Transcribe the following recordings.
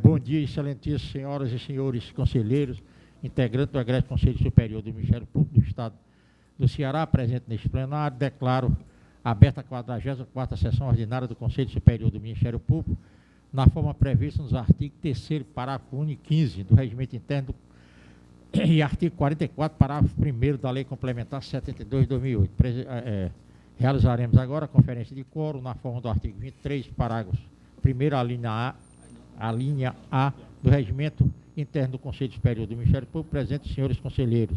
Bom dia, excelentíssimas senhoras e senhores conselheiros, integrantes do Egrégio Conselho Superior do Ministério Público do Estado do Ceará, presente neste plenário. Declaro aberta a 44ª sessão ordinária do Conselho Superior do Ministério Público, na forma prevista nos artigos 3º, parágrafo único e 15 do Regimento Interno e artigo 44, parágrafo 1º da Lei Complementar 72 de 2008. Realizaremos agora a conferência de quórum na forma do artigo 23, parágrafo 1º, a linha A do Regimento Interno do Conselho Superior do Ministério Público. Presentes, senhores conselheiros.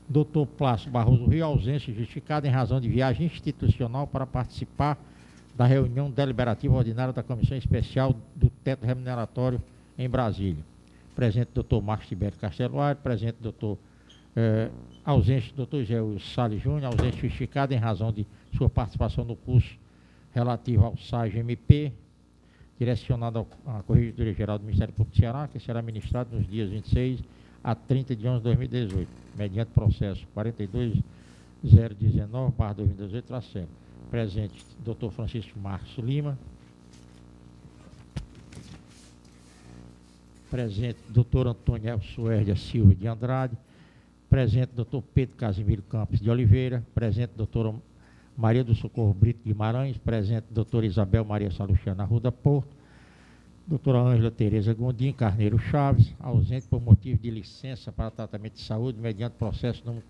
Dr. Plácido Barroso Rio, ausência justificada em razão de viagem institucional para participar da reunião deliberativa ordinária da Comissão Especial do Teto Remuneratório em Brasília. Presente, Dr. Marcos Tibério Castelo Alves. Presente, ausência, Dr. José Wilson Salles Júnior, ausência justificada em razão de sua participação no curso relativo ao SAGE-MP, direcionado à Corregedoria Geral do Ministério Público do Ceará, que será ministrado nos dias 26 a 30 de 11 de 2018, mediante processo 42019/2018-. Presente, Dr. Francisco Marcos Lima. Presente, Dr. Antônio Elsuérdia Silva de Andrade. Presente, Dr. Pedro Casimiro Campos de Oliveira. Presente, doutora Maria do Socorro Brito Guimarães. Presente, doutora Isabel Maria Salustiana Arruda Porto. Doutora Ângela Tereza Gondim Carneiro Chaves, ausente por motivo de licença para tratamento de saúde, mediante processo número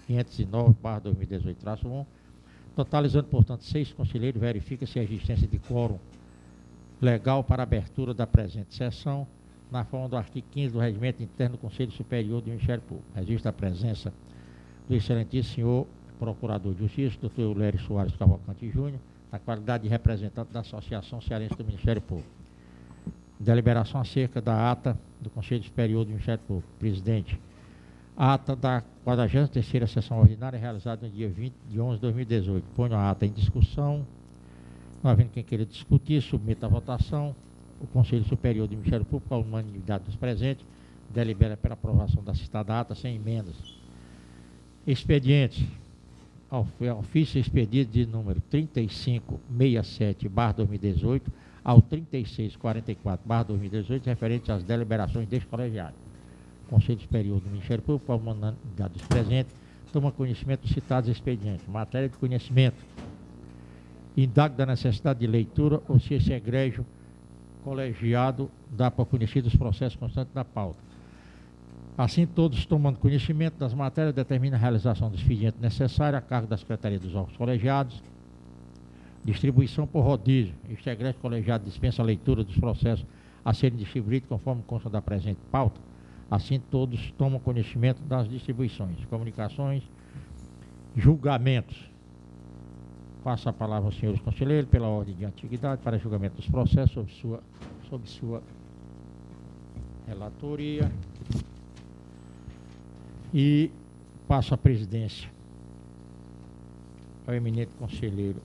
41509/2018-1. Totalizando, portanto, 6 conselheiros, verifica-se a existência de quórum legal para a abertura da presente sessão, na forma do artigo 15 do Regimento Interno do Conselho Superior do Ministério Público. Registra a presença do excelentíssimo senhor Procurador de Justiça, Dr. Eulério Soares Cavalcante Júnior, na qualidade de representante da Associação Cearense do Ministério Público. Deliberação acerca da ata do Conselho Superior do Ministério Público. Presidente, a ata da 43ª sessão ordinária realizada no dia 20 de 11 de 2018. Ponho a ata em discussão. Não havendo quem queira discutir, submeta à votação. O Conselho Superior do Ministério Público, à unanimidade dos presentes, delibera pela aprovação da citada ata sem emendas. Expediente. Ofício expedido de número 3567/2018 ao 3644/2018, referente às deliberações deste colegiado. O Conselho Superior do Ministério Público, à unanimidade dos presentes, toma conhecimento dos citados expedientes. Matéria de conhecimento. Indago da necessidade de leitura ou se esse egrégio colegiado dá por conhecido os processos constantes da pauta. Assim, todos tomando conhecimento das matérias, determina a realização do expediente necessário a cargo da Secretaria dos órgãos colegiados. Distribuição por rodízio. Este egrégio colegiado dispensa a leitura dos processos a serem distribuídos conforme consta da presente pauta. Assim, todos tomam conhecimento das distribuições. Comunicações, julgamentos. Passo a palavra aos senhores conselheiros, pela ordem de antiguidade, para julgamento dos processos sob sua relatoria. E passo a presidência ao eminente conselheiro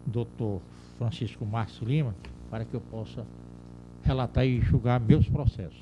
Dr. Francisco Marcos Lima, para que eu possa relatar e julgar meus processos.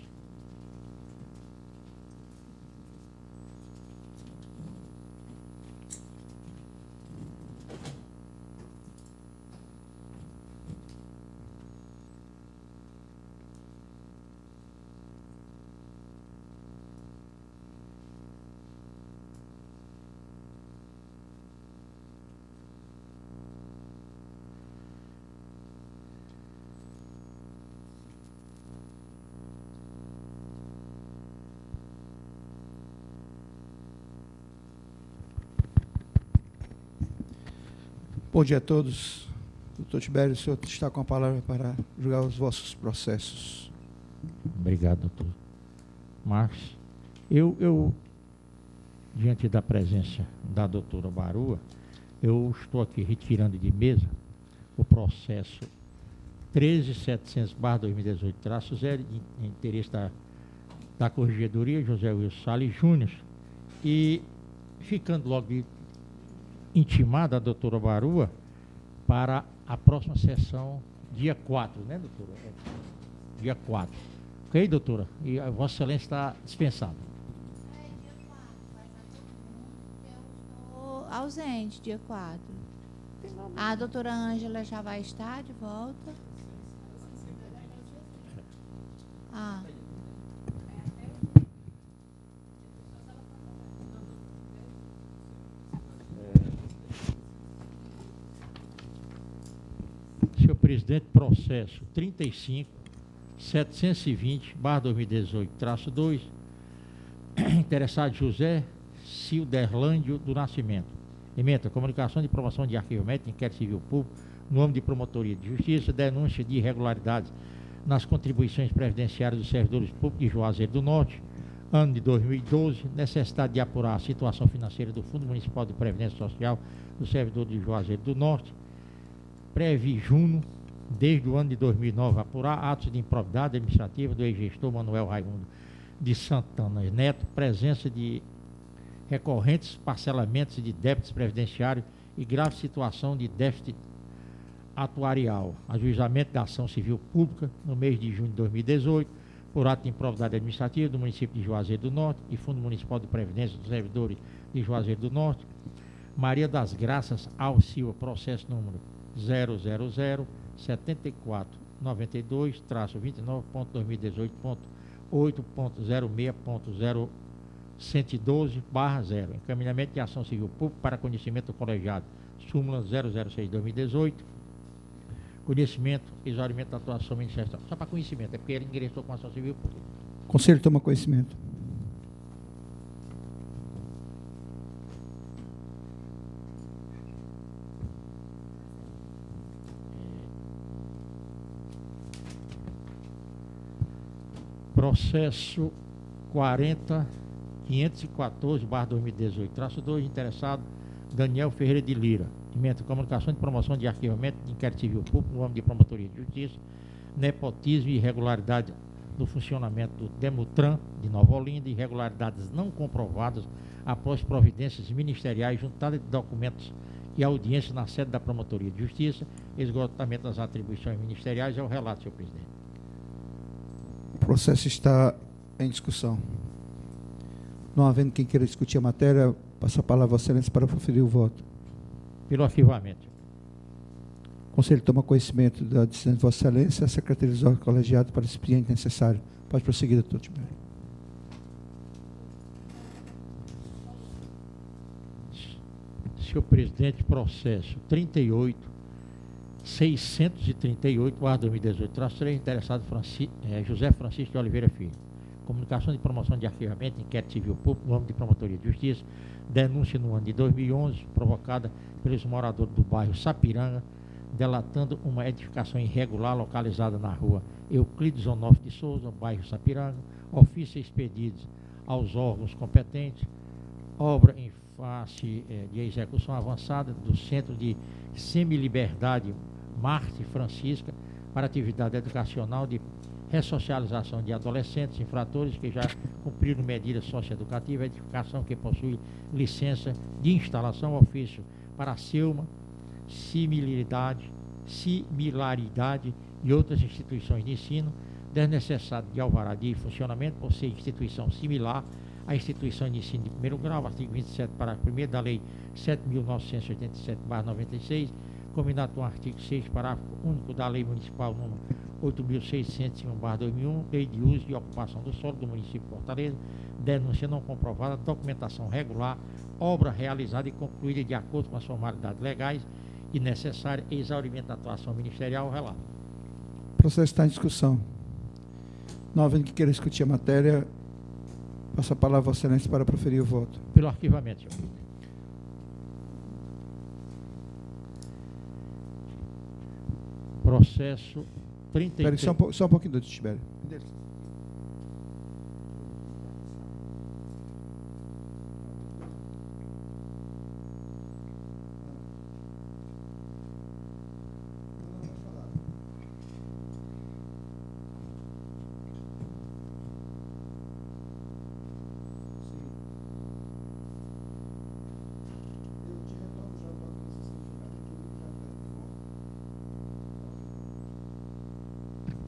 Bom dia a todos. Doutor Tibério, o senhor está com a palavra para julgar os vossos processos. Obrigado, doutor Marcos. Eu, diante da presença da doutora Barua, eu estou aqui retirando de mesa o processo 13700/2018-0, de interesse da Corregedoria José Wilson Salles Júnior, e ficando logo intimada a doutora Barua para a próxima sessão, dia 4, né, doutora? Dia 4. Ok, doutora? E a Vossa Excelência está dispensada. Dia 4, vai estar todo mundo, eu estou ausente, dia 4. A doutora Ângela já vai estar de volta. Ah, Senhor presidente, processo 35.720/2018-2, interessado José Cilderlândio do Nascimento. Ementa, comunicação de promoção de arquivamento de inquérito civil público no âmbito de promotoria de justiça, denúncia de irregularidades nas contribuições previdenciárias dos servidores públicos de Juazeiro do Norte, ano de 2012, necessidade de apurar a situação financeira do Fundo Municipal de Previdência Social dos servidores de Juazeiro do Norte, Previjuno, desde o ano de 2009, apurar atos de improbidade administrativa do ex-gestor Manuel Raimundo de Santana Neto, presença de recorrentes parcelamentos de débitos previdenciários e grave situação de déficit atuarial, ajuizamento da ação civil pública no mês de junho de 2018, por ato de improbidade administrativa do município de Juazeiro do Norte e Fundo Municipal de Previdência dos Servidores de Juazeiro do Norte, Maria das Graças Al Silva, processo número 0007492-29.2018.8.06.0.112/0. Encaminhamento de ação civil pública para conhecimento do colegiado. Súmula 006/2018. Conhecimento, exaurimento da atuação ministerial. Só para conhecimento, é porque ele ingressou com ação civil pública. Conselho toma conhecimento. Processo 40.514/2018-2, interessado Daniel Ferreira de Lira. Ementa, comunicação de promoção de arquivamento de inquérito civil público no âmbito de promotoria de justiça, nepotismo e irregularidade no funcionamento do Demutran de Nova Olinda, irregularidades não comprovadas após providências ministeriais, juntada de documentos e audiências na sede da promotoria de justiça, esgotamento das atribuições ministeriais. É o relato, senhor presidente. O processo está em discussão. Não havendo quem queira discutir a matéria, passo a palavra a Vossa Excelência para proferir o voto. Pelo arquivamento. O Conselho toma conhecimento da decisão de Vossa Excelência, a Secretaria dos órgãos colegiados para o expediente necessário. Pode prosseguir, doutor Tibério. Senhor presidente, processo 38.638/2018-3, interessado José Francisco de Oliveira Filho. Comunicação de promoção de arquivamento, inquérito civil público no âmbito de promotoria de justiça, denúncia no ano de 2011, provocada pelos moradores do bairro Sapiranga, delatando uma edificação irregular localizada na rua Euclides Onofre de Souza, bairro Sapiranga, ofícios expedidos aos órgãos competentes, obra em face de execução avançada do Centro de Semiliberdade Marte Francisca para atividade educacional de ressocialização de adolescentes infratores que já cumpriram medidas socioeducativas, edificação que possui licença de instalação, ofício para a SEUMA, similaridade e outras instituições de ensino, desnecessário de alvará de funcionamento por ser instituição similar à instituição de ensino de primeiro grau, artigo 27, parágrafo 1º da Lei 7.987/96, combinado com o artigo 6, parágrafo único da Lei Municipal número 8.601/2001, Lei de Uso e Ocupação do Solo do município de Fortaleza, denúncia não comprovada, documentação regular, obra realizada e concluída de acordo com as formalidades legais e necessária, exaurimento da atuação ministerial, relato. O processo está em discussão. Não havendo que queira discutir a matéria, passo a palavra a Vossa Excelência para proferir o voto. Pelo arquivamento, senhor presidente. Processo 33. Espere só um pouquinho, doutor Tibério.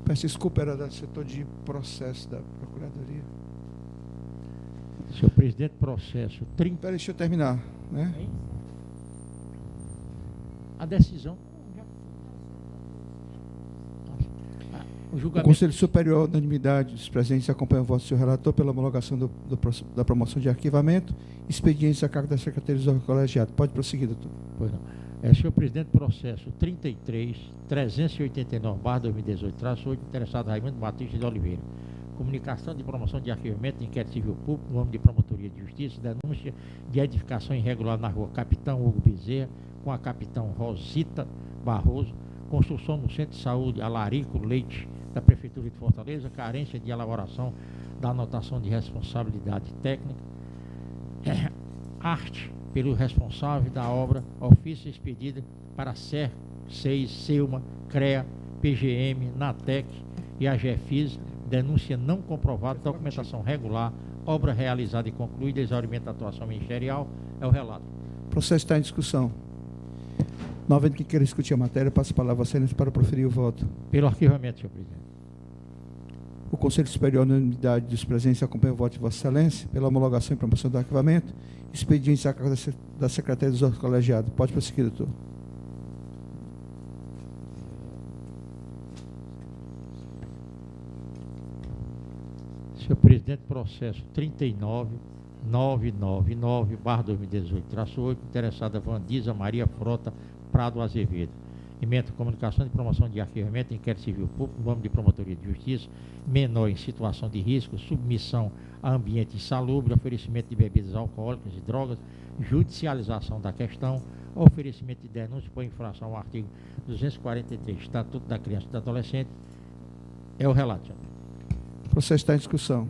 Peço desculpa, era do setor de processo da Procuradoria. Senhor presidente, processo 30. Espera, deixa eu terminar, né? A decisão. O julgamento... Conselho Superior, unanimidade dos presentes, acompanha o voto do senhor relator pela homologação da promoção de arquivamento, expedientes a cargo da Secretaria do Colegiado. Pode prosseguir, doutor. Pois não. Senhor presidente, processo 33.389/2018-8, interessado Raimundo Batista de Oliveira. Comunicação de promoção de arquivamento de inquérito civil público no âmbito de promotoria de justiça, denúncia de edificação irregular na rua Capitão Hugo Bezerra, com a Capitão Rosita Barroso, construção no Centro de Saúde Alarico Leite, da Prefeitura de Fortaleza, carência de elaboração da anotação de responsabilidade técnica, arte pelo responsável da obra, ofício expedido para SER 6, SEUMA, CREA, PGM, NATEC e AGFIS, denúncia não comprovada, documentação regular, obra realizada e concluída, exaurimento da atuação ministerial, é o relato. O processo está em discussão. Não havendo quem queira discutir a matéria, passo a palavra a excelência para proferir o voto. Pelo arquivamento, senhor presidente. O Conselho Superior, unanimidade dos presentes, acompanha o voto de vossa excelência pela homologação e promoção do arquivamento, expedientes a cargo da Secretaria dos órgãos colegiados. Pode prosseguir, doutor. Senhor presidente, processo 39.999/2018-8, interessada Vandisa Maria Frota Prado Azevedo. Ementa comunicação de promoção de arquivamento, inquérito civil público, no âmbito de promotoria de justiça, menor em situação de risco, submissão a ambiente insalubre, oferecimento de bebidas alcoólicas e drogas, judicialização da questão, oferecimento de denúncia por infração ao artigo 243, Estatuto da Criança e do Adolescente. É o relato, senhor. O processo está em discussão.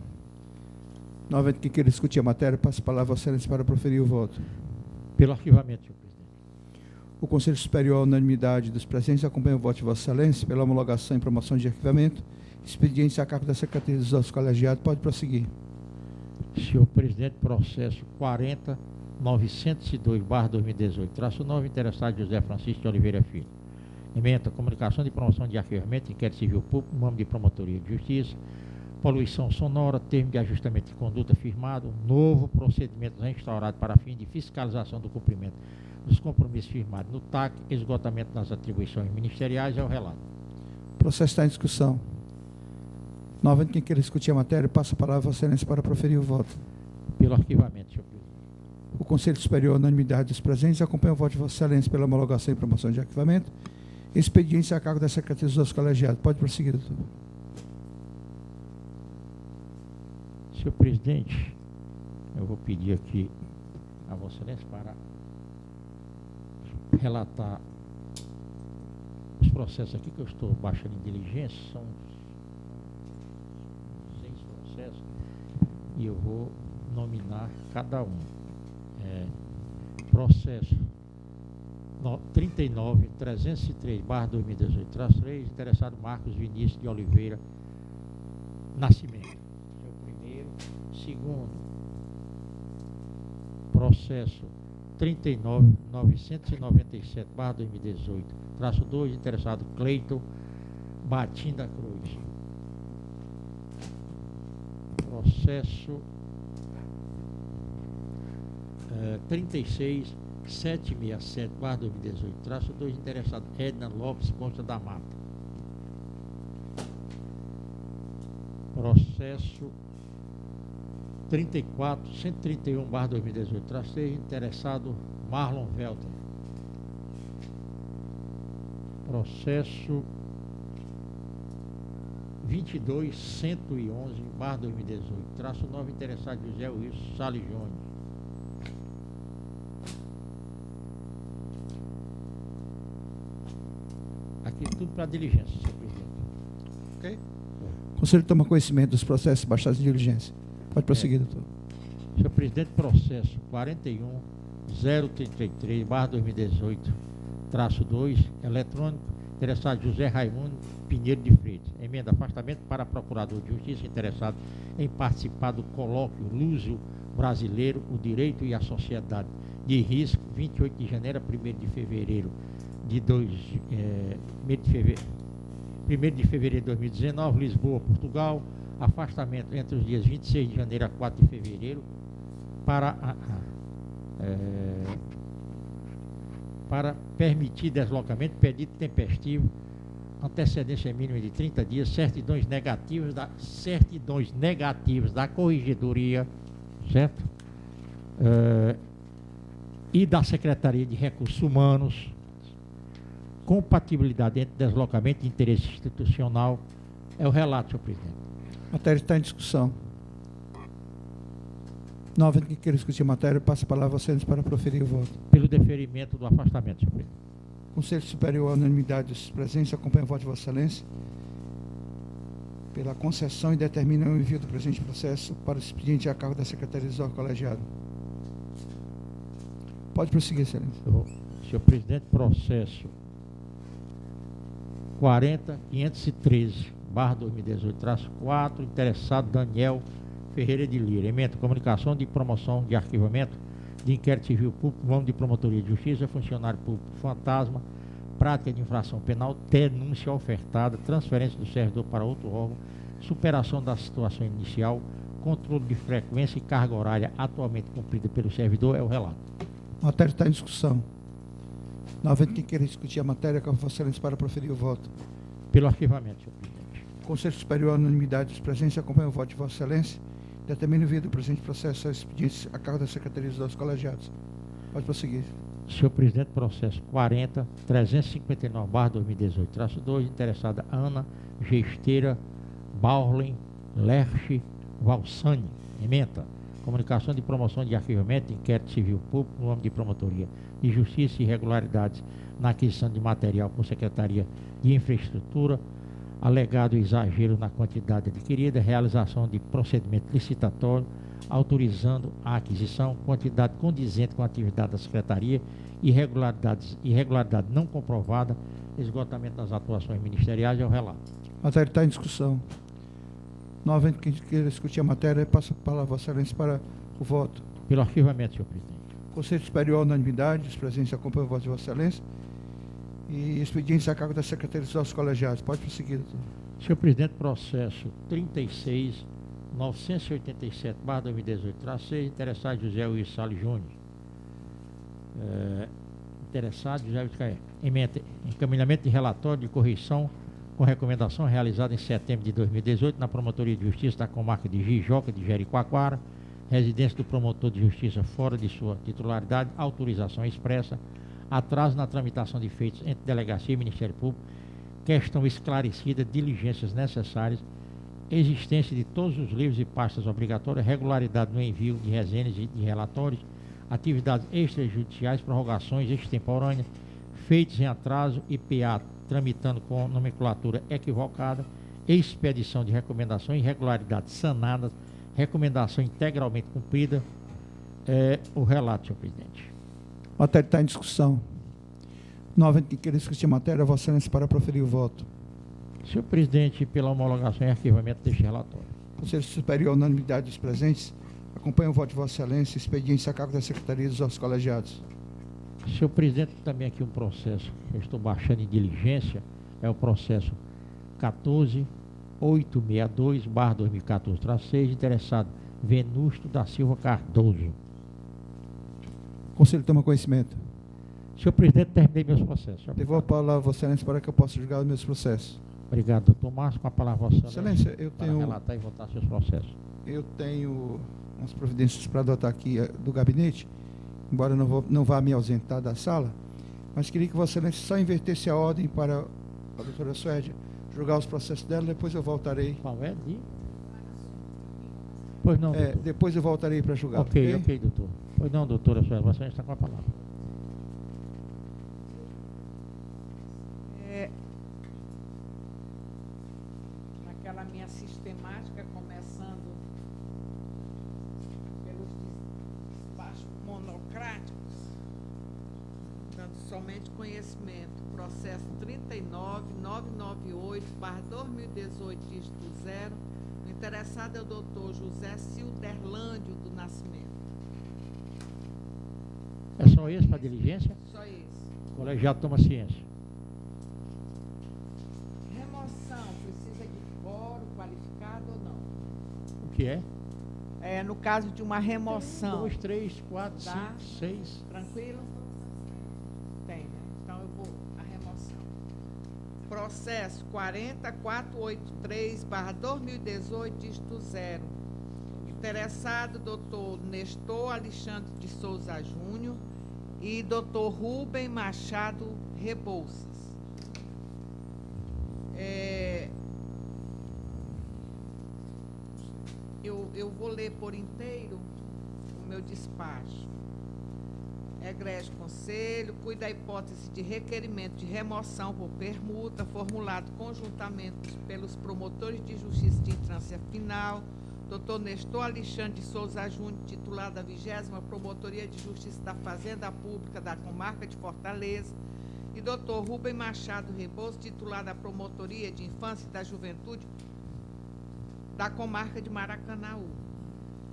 Não havendo quem queira discutir a matéria, passo a palavra a excelência para proferir o voto. Pelo arquivamento, senhor presidente. O Conselho Superior, unanimidade dos presentes, acompanha o voto de vossa excelência pela homologação e promoção de arquivamento, expedientes a cargo da Secretaria dos órgãos colegiados. Pode prosseguir. Senhor presidente, processo 40.902/2018-9, interessado José Francisco de Oliveira Filho. Ementa comunicação de promoção de arquivamento, inquérito civil público, no âmbito de promotoria de justiça, poluição sonora, termo de ajustamento de conduta firmado, novo procedimento restaurado para fim de fiscalização do cumprimento dos compromissos firmados no TAC, esgotamento das atribuições ministeriais, é o relato. O processo está em discussão. Não havendo quem queira discutir a matéria, passo a palavra a vossa excelência para proferir o voto. Pelo arquivamento, senhor presidente. O Conselho Superior, unanimidade dos presentes, acompanha o voto de vossa excelência pela homologação e promoção de arquivamento, expedientes a cargo da Secretaria dos órgãos colegiados. Pode prosseguir, doutor. Senhor presidente, eu vou pedir aqui a vossa excelência para relatar os processos aqui que eu estou baixando em diligência. São 6 processos e eu vou nominar cada um. Processo 39.303/2018-3, interessado Marcos Vinícius de Oliveira Nascimento. O primeiro. Segundo, processo 39.997/2018-2, interessado Cleiton Batinda Cruz. Processo 36.767/2018-2, interessado Edna Lopes Costa da Mata. Processo 34.131/2018-6, interessado Marlon Velter. Processo 22.111/2018-9, interessado José Wilson Salles Júnior. Aqui tudo para diligência, senhor presidente. Ok? O Conselho toma conhecimento dos processos baixados em diligência. Pode prosseguir, doutor. Senhor presidente, processo 41.033/2018-2, eletrônico, interessado José Raimundo Pinheiro de Freitas. Emenda afastamento para procurador de justiça interessado em participar do colóquio Lúcio Brasileiro, o Direito e a Sociedade de Risco, 28 de janeiro a 1º de fevereiro de 1º de fevereiro de 2019, Lisboa, Portugal. Afastamento entre os dias 26 de janeiro a 4 de fevereiro para permitir deslocamento, pedido tempestivo antecedência mínima de 30 dias, certidões negativas da corregedoria, certo? E da Secretaria de Recursos Humanos, compatibilidade entre deslocamento de interesse institucional. É o relato, senhor presidente. A matéria está em discussão. Não havendo que queira discutir a matéria, passo a palavra a vocês para proferir o voto. Pelo deferimento do afastamento, senhor presidente. Conselho Superior, à unanimidade dos presentes, acompanha o voto de Vossa Excelência pela concessão e determina o envio do presente processo para o expediente a cargo da Secretaria do Colegiado. Pode prosseguir, Excelência. Senhor presidente, processo 40.513/2018-4, interessado Daniel Ferreira de Lira. Ementa comunicação de promoção de arquivamento de inquérito civil público, nome de promotoria de justiça, funcionário público fantasma, prática de infração penal, denúncia ofertada, transferência do servidor para outro órgão, superação da situação inicial, controle de frequência e carga horária atualmente cumprida pelo servidor. É o relato. A matéria está em discussão. Não havendo quem queira discutir a matéria, com Vossa Excelência para proferir o voto. Pelo arquivamento, senhor presidente. Conselho Superior, à unanimidade dos presentes, acompanha o voto de Vossa Excelência. Determina o envio do presente processo aos expedientes a cargo da Secretaria dos Colegiados. Pode prosseguir. Senhor presidente, processo 40.359/2018-2, interessada Ana Gesteira Baurlen Lerche Valsani. Ementa comunicação de promoção de arquivamento de inquérito civil público no nome de promotoria de justiça e irregularidades na aquisição de material por Secretaria de Infraestrutura, alegado exagero na quantidade adquirida, realização de procedimento licitatório, autorizando a aquisição, quantidade condizente com a atividade da Secretaria, irregularidade não comprovada, esgotamento das atuações ministeriais. É o relato. A matéria está em discussão. Não havendo quem queira discutir a matéria, passo a palavra a Vossa Excelência para o voto. Pelo arquivamento, senhor presidente. Conselho Superior, à unanimidade, os presentes acompanham o voto de Vossa Excelência. E expedientes a cargo da Secretaria dos Colegiados. Pode prosseguir, doutor. Senhor presidente, processo 36.987/2018-6, interessado José Luiz Salles Júnior. Interessado José Luiz Caé. Ementa encaminhamento de relatório de correção com recomendação realizada em setembro de 2018 na Promotoria de Justiça da Comarca de Jijoca de Jericoacoara, residência do promotor de justiça fora de sua titularidade, autorização expressa, atraso na tramitação de feitos entre delegacia e Ministério Público, questão esclarecida, diligências necessárias, existência de todos os livros e pastas obrigatórias, regularidade no envio de resenhas e de relatórios, atividades extrajudiciais, prorrogações extemporâneas, feitos em atraso, IPA tramitando com nomenclatura equivocada, expedição de recomendações, irregularidades sanadas, recomendação integralmente cumprida. É o relato, senhor presidente. A matéria está em discussão. Não havendo quem queira discutir a matéria, Vossa Excelência para proferir o voto. Senhor presidente, pela homologação e arquivamento deste relatório. Conselho Superior, à unanimidade dos presentes, acompanha o voto de Vossa Excelência, expediente a cargo da Secretaria dos Colegiados. Senhor presidente, também aqui um processo que eu estou baixando em diligência, é o processo 14.862/2014-6, interessado Venusto da Silva Cardoso. O Conselho toma conhecimento. Senhor presidente, terminei meus processos. Devolvo a palavra a Vossa Excelência para que eu possa julgar os meus processos. Obrigado, doutor Márcio. Com a palavra a Vossa Excelência, eu para tenho... relatar e votar seus processos. Eu tenho umas providências para adotar aqui do gabinete, embora eu não vá me ausentar da sala, mas queria que Vossa Excelência só invertesse a ordem para a doutora Suédia julgar os processos dela, depois eu voltarei. Qual é? Pois não, doutor. Depois eu voltarei para julgar. Ok, doutor. Pois não, doutora Suédia, você está com a palavra. Naquela minha sistemática, começando pelos despachos monocráticos, dando somente conhecimento, processo 39.998/2018, dígito 0, o interessado é o doutor José Silderlândio do Nascimento. É só esse para diligência? Só isso. O colegiado toma ciência. Remoção, precisa de quórum qualificado ou não? O que é? No caso de uma remoção. 2, 3, 4, Tá. 5, 6. Tranquilo? Tem, né? Então eu vou a remoção. Processo 40483/2018, dígito 0. Interessado, doutor Nestor Alexandre de Souza Júnior e doutor Rubem Machado Rebouças. Eu vou ler por inteiro o meu despacho. Egrégio Conselho, cuida da hipótese de requerimento de remoção por permuta, formulado conjuntamente pelos promotores de justiça de instância final, Dr. Nestor Alexandre de Souza Júnior, titular da 20ª Promotoria de Justiça da Fazenda Pública da Comarca de Fortaleza, e Dr. Rubem Machado Rebouças, titular da Promotoria de Infância e da Juventude da Comarca de Maracanaú.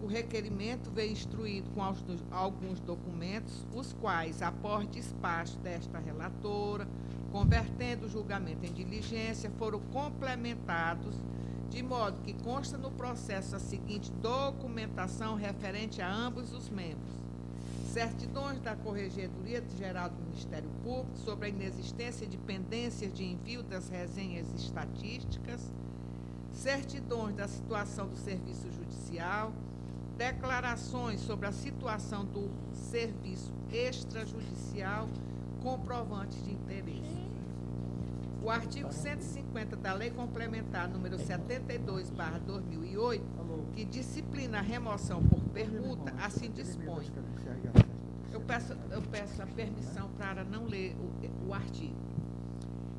O requerimento veio instruído com alguns documentos, os quais, após despacho desta relatora, convertendo o julgamento em diligência, foram complementados, de modo que consta no processo a seguinte documentação referente a ambos os membros: certidões da Corregedoria Geral do Ministério Público sobre a inexistência de pendências de envio das resenhas estatísticas, certidões da situação do serviço judicial, declarações sobre a situação do serviço extrajudicial, comprovantes de interesse. O artigo 150 da Lei Complementar número 72/2008, que disciplina a remoção por permuta, assim dispõe. Eu peço a permissão para não ler o artigo.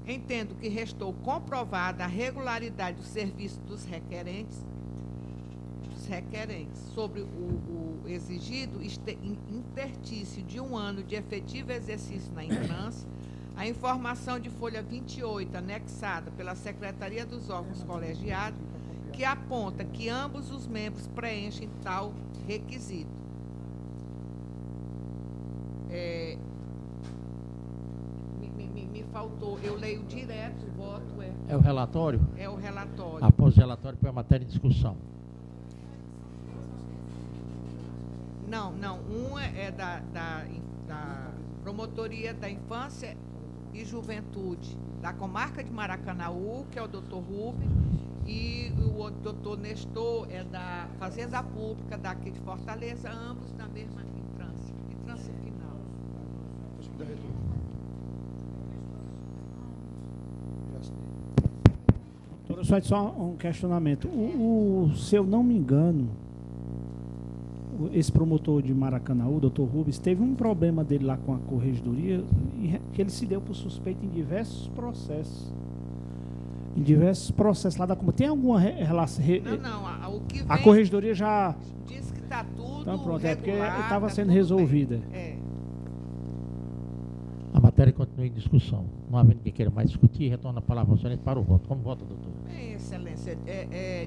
Entendo que restou comprovada a regularidade do serviço dos requerentes sobre o exigido intertício de 1 ano de efetivo exercício na infância, a informação de folha 28, anexada pela Secretaria dos Órgãos Colegiados, que aponta que ambos os membros preenchem tal requisito. Me faltou, eu leio direto, o voto É o relatório? É o relatório. Após o relatório, põe a matéria em discussão. Não. Um é da Promotoria da Infância e Juventude da Comarca de Maracanaú, que é o doutor Rubem, e o outro doutor Nestor é da Fazenda Pública daqui de Fortaleza, ambos na mesma entrância final. Doutora, só um questionamento. Se eu não me engano, esse promotor de Maracanaú, doutor Rubens, teve um problema dele lá com a Corregedoria, que ele se deu por suspeito em diversos processos. Em diversos processos lá da Comarca. Tem alguma relação? Não. O que vem, a Corregedoria já diz que está tudo então, pronto, regular, é porque estava sendo tudo resolvida. bem. A matéria continua em discussão. Não havendo quem queira mais discutir, retorna a palavra ao senhor para o voto. Como vota, doutor? Bem, Excelência,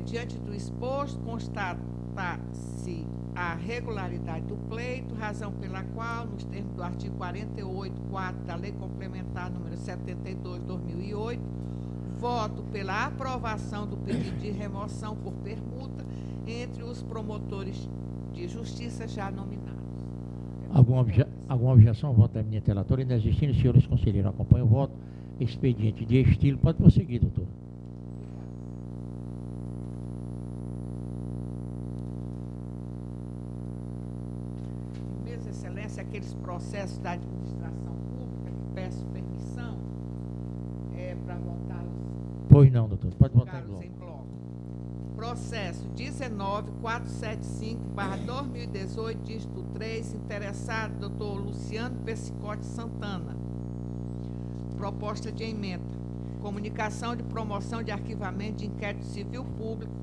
diante do exposto, constata-se a regularidade do pleito, razão pela qual, nos termos do artigo 48.4 da Lei Complementar número 72/2008, voto pela aprovação do pedido de remoção por permuta entre os promotores de justiça já nominados. Alguma objeção ao voto da eminente relatora? Inexistindo, os senhores conselheiros acompanham o voto. Expediente de estilo. Pode prosseguir, doutor. Mesma Excelência, aqueles processos da administração pública que peço permissão para votá-los. Pois não, doutor. Pode votar em bloco. Processo 19.475/2018, dígito 3, interessado, doutor Luciano Pessicotti Santana. Proposta de emenda. Comunicação de promoção de arquivamento de inquérito civil público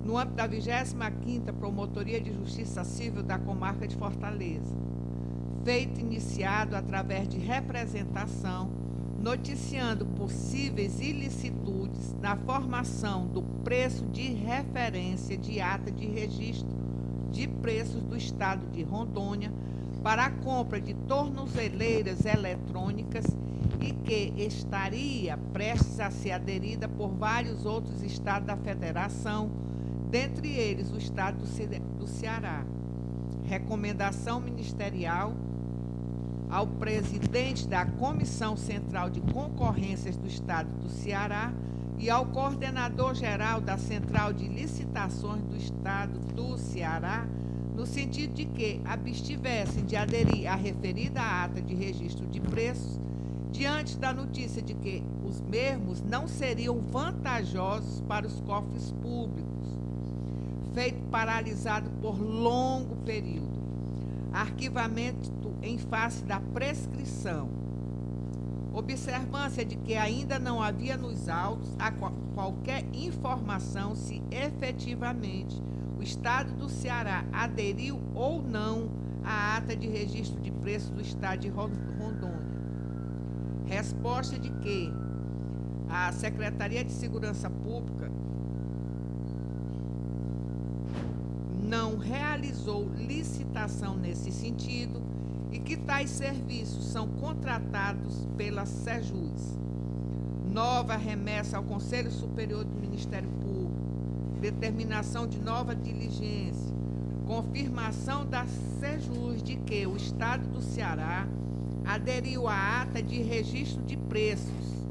no âmbito da 25ª Promotoria de Justiça Civil da Comarca de Fortaleza. Feito iniciado através de representação, noticiando possíveis ilicitudes na formação do preço de referência de ata de registro de preços do Estado de Rondônia para a compra de tornozeleiras eletrônicas e que estaria prestes a ser aderida por vários outros estados da Federação, dentre eles o Estado do Ceará. Recomendação ministerial ao presidente da Comissão Central de Concorrências do Estado do Ceará e ao coordenador-geral da Central de Licitações do Estado do Ceará, no sentido de que abstivessem de aderir à referida ata de registro de preços, diante da notícia de que os mesmos não seriam vantajosos para os cofres públicos, feito paralisado por longo período, arquivamento em face da prescrição, observância de que ainda não havia nos autos qualquer informação se efetivamente o Estado do Ceará aderiu ou não à ata de registro de preços do Estado de Rondônia. Resposta de que a Secretaria de Segurança Pública não realizou licitação nesse sentido e que tais serviços são contratados pela Sejus. Nova remessa ao Conselho Superior do Ministério Público, determinação de nova diligência, confirmação da Sejus de que o Estado do Ceará aderiu à ata de registro de preços.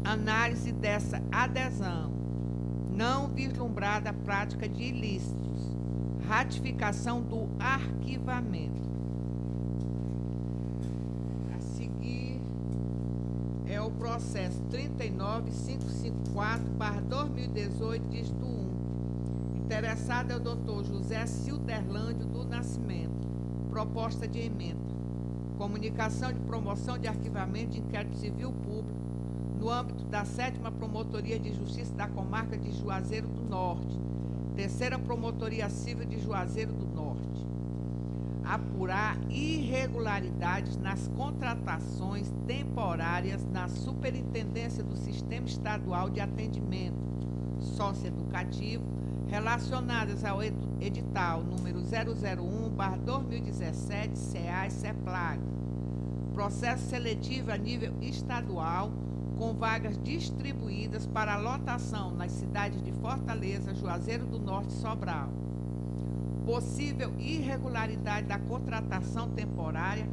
Análise dessa adesão, não vislumbrada a prática de ilícitos, ratificação do arquivamento. A seguir é o processo 39554/2018, dígito 1. Interessado é o doutor José Silderlândio do Nascimento. Proposta de emenda. Comunicação de promoção de arquivamento de inquérito civil público no âmbito da 7ª Promotoria de Justiça da Comarca de Juazeiro do Norte, 3ª Promotoria Civil de Juazeiro do Norte. Apurar irregularidades nas contratações temporárias na Superintendência do Sistema Estadual de Atendimento Socioeducativo relacionadas ao edital número 001/2017 CEAS-CEPLAG. Processo seletivo a nível estadual com vagas distribuídas para lotação nas cidades de Fortaleza, Juazeiro do Norte e Sobral. Possível irregularidade da contratação temporária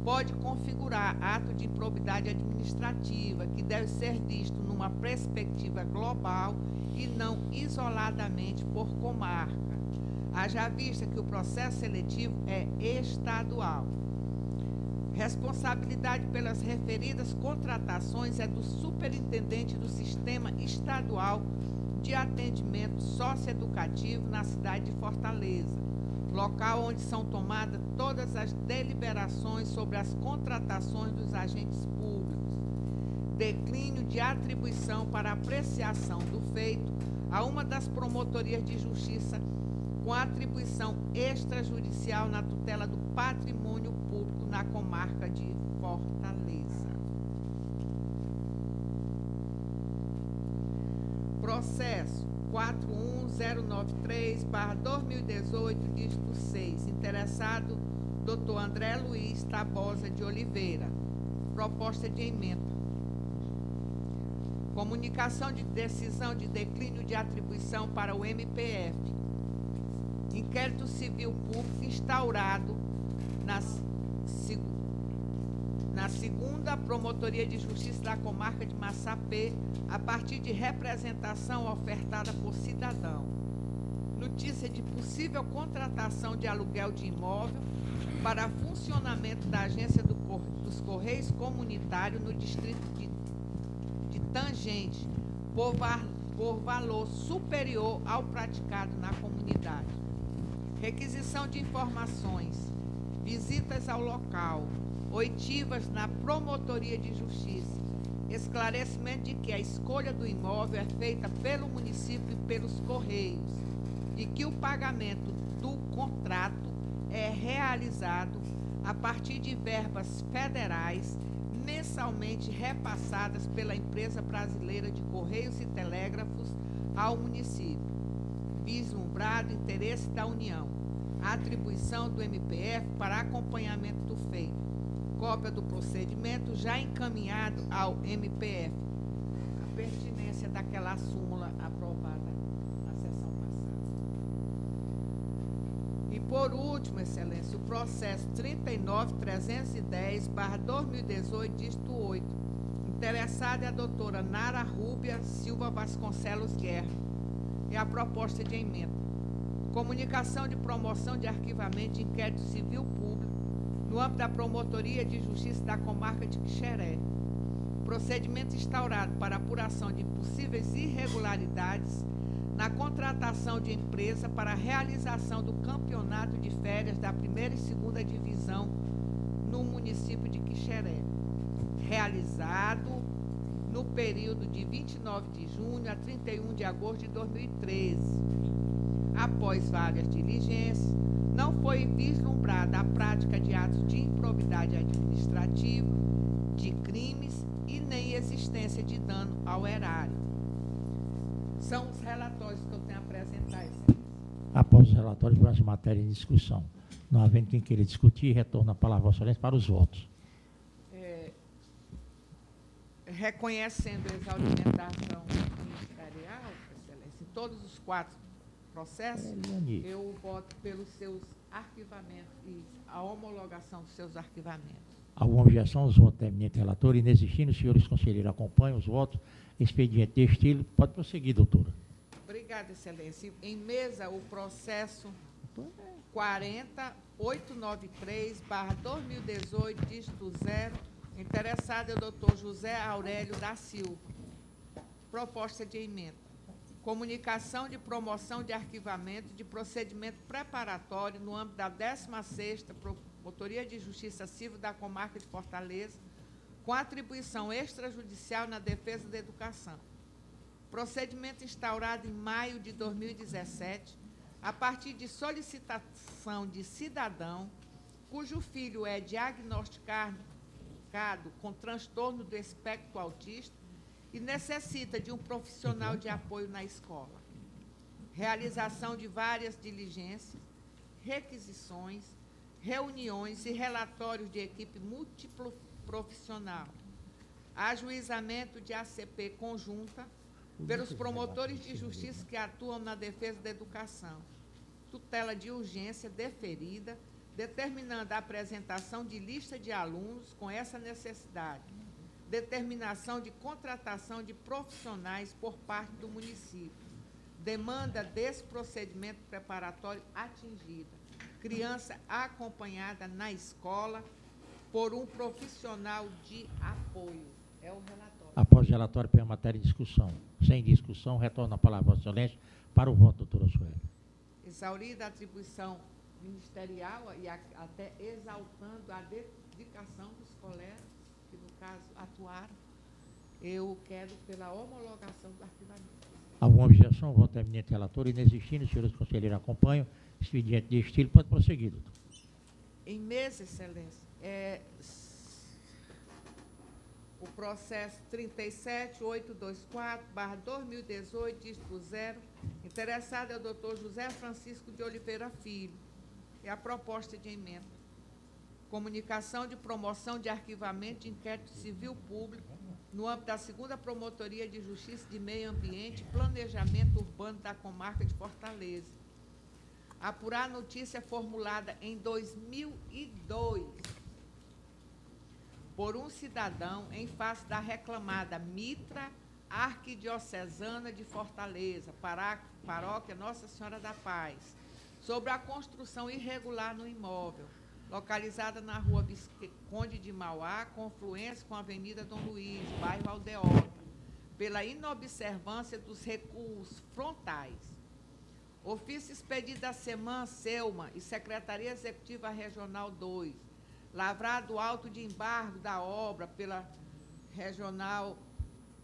pode configurar ato de improbidade administrativa que deve ser visto numa perspectiva global e não isoladamente por comarca, haja vista que o processo seletivo é estadual. Responsabilidade pelas referidas contratações é do superintendente do Sistema Estadual de Atendimento Socioeducativo na cidade de Fortaleza, local onde são tomadas todas as deliberações sobre as contratações dos agentes públicos. Declínio de atribuição para apreciação do feito a uma das promotorias de justiça com atribuição extrajudicial na tutela do patrimônio público na comarca de Fortaleza. Processo 41093/2018, dígito 6. Interessado, Dr. André Luiz Tabosa de Oliveira. Proposta de emenda. Comunicação de decisão de declínio de atribuição para o MPF. Inquérito civil público instaurado na 2ª Promotoria de Justiça da Comarca de Massapê, a partir de representação ofertada por cidadão. Notícia de possível contratação de aluguel de imóvel para funcionamento da agência dos Correios Comunitários no distrito de Tangente, por valor superior ao praticado na comunidade. Requisição de informações, visitas ao local, oitivas na Promotoria de Justiça, esclarecimento de que a escolha do imóvel é feita pelo município e pelos Correios e que o pagamento do contrato é realizado a partir de verbas federais mensalmente repassadas pela Empresa Brasileira de Correios e Telégrafos ao município. Vislumbrado interesse da União. Atribuição do MPF para acompanhamento do feito. Cópia do procedimento já encaminhado ao MPF. A pertinência daquela súmula aprovada na sessão passada. E Por último, Excelência, o processo 39.310/2018, dígito 8. Interessada é a doutora Nara Rúbia Silva Vasconcelos Guerra. É a proposta de emenda. Comunicação de promoção de arquivamento de inquérito civil público no âmbito da Promotoria de Justiça da Comarca de Quixeré. Procedimento instaurado para apuração de possíveis irregularidades na contratação de empresa para a realização do campeonato de férias da 1ª e 2ª divisão no município de Quixeré, realizado no período de 29 de junho a 31 de agosto de 2013. Após várias diligências, não foi vislumbrada a prática de atos de improbidade administrativa, de crimes e nem existência de dano ao erário. São os relatórios que eu tenho a apresentar. Após os relatórios, mais matéria em discussão. Não havendo quem queira discutir, retorno a palavra, Vossa Excelência, para os votos. Reconhecendo a exaudimentação ministerial, Excelência, em todos os 4 processos, eu voto pelos seus arquivamentos e a homologação dos seus arquivamentos. Alguma objeção aos votos da eminente relatora? Inexistindo, os senhores conselheiros acompanham os votos. Expediente de estilo. Pode prosseguir, doutora. Obrigada, Excelência. Em mesa, o processo 40.893/2018, dígito 0. Interessado é o doutor José Aurélio da Silva. Proposta de emenda. Comunicação de promoção de arquivamento de procedimento preparatório no âmbito da 16ª Promotoria de Justiça Civil da Comarca de Fortaleza, com atribuição extrajudicial na defesa da educação. Procedimento instaurado em maio de 2017, a partir de solicitação de cidadão cujo filho é diagnosticado com transtorno do espectro autista e necessita de um profissional de apoio na escola. Realização de várias diligências, requisições, reuniões e relatórios de equipe múltiplo profissional. Ajuizamento de ACP conjunta pelos promotores de justiça que atuam na defesa da educação. Tutela de urgência deferida, determinando a apresentação de lista de alunos com essa necessidade. Determinação de contratação de profissionais por parte do município. Demanda desse procedimento preparatório atingida. Criança acompanhada na escola por um profissional de apoio. É o relatório. Após o relatório, põe a matéria em discussão. Sem discussão, retorno a palavra, Vossa Excelência, para o voto, doutora Sueli. Exaurida a atribuição ministerial e até exaltando a dedicação dos colegas que, no caso, atuaram, eu quero pela homologação do arquivamento. Alguma objeção? Voto da eminente relatora. Inexistindo, os senhores conselheiros acompanham. Expediente de estilo, pode prosseguir, doutor. Em mesa, Excelência, o processo 37.824/2018, dígito 0, interessado é o doutor José Francisco de Oliveira Filho. É a proposta de emenda. Comunicação de promoção de arquivamento de inquérito civil público no âmbito da 2ª Promotoria de Justiça de Meio Ambiente e Planejamento Urbano da Comarca de Fortaleza. Apurar notícia formulada em 2002 por um cidadão em face da reclamada Mitra Arquidiocesana de Fortaleza, paróquia Nossa Senhora da Paz, sobre a construção irregular no imóvel, localizada na rua Visconde de Mauá, confluência com a Avenida Dom Luiz, bairro Aldeota, pela inobservância dos recuos frontais. Ofício expedido à SEMAN, SEUMA e Secretaria Executiva Regional 2, lavrado auto de embargo da obra pela Regional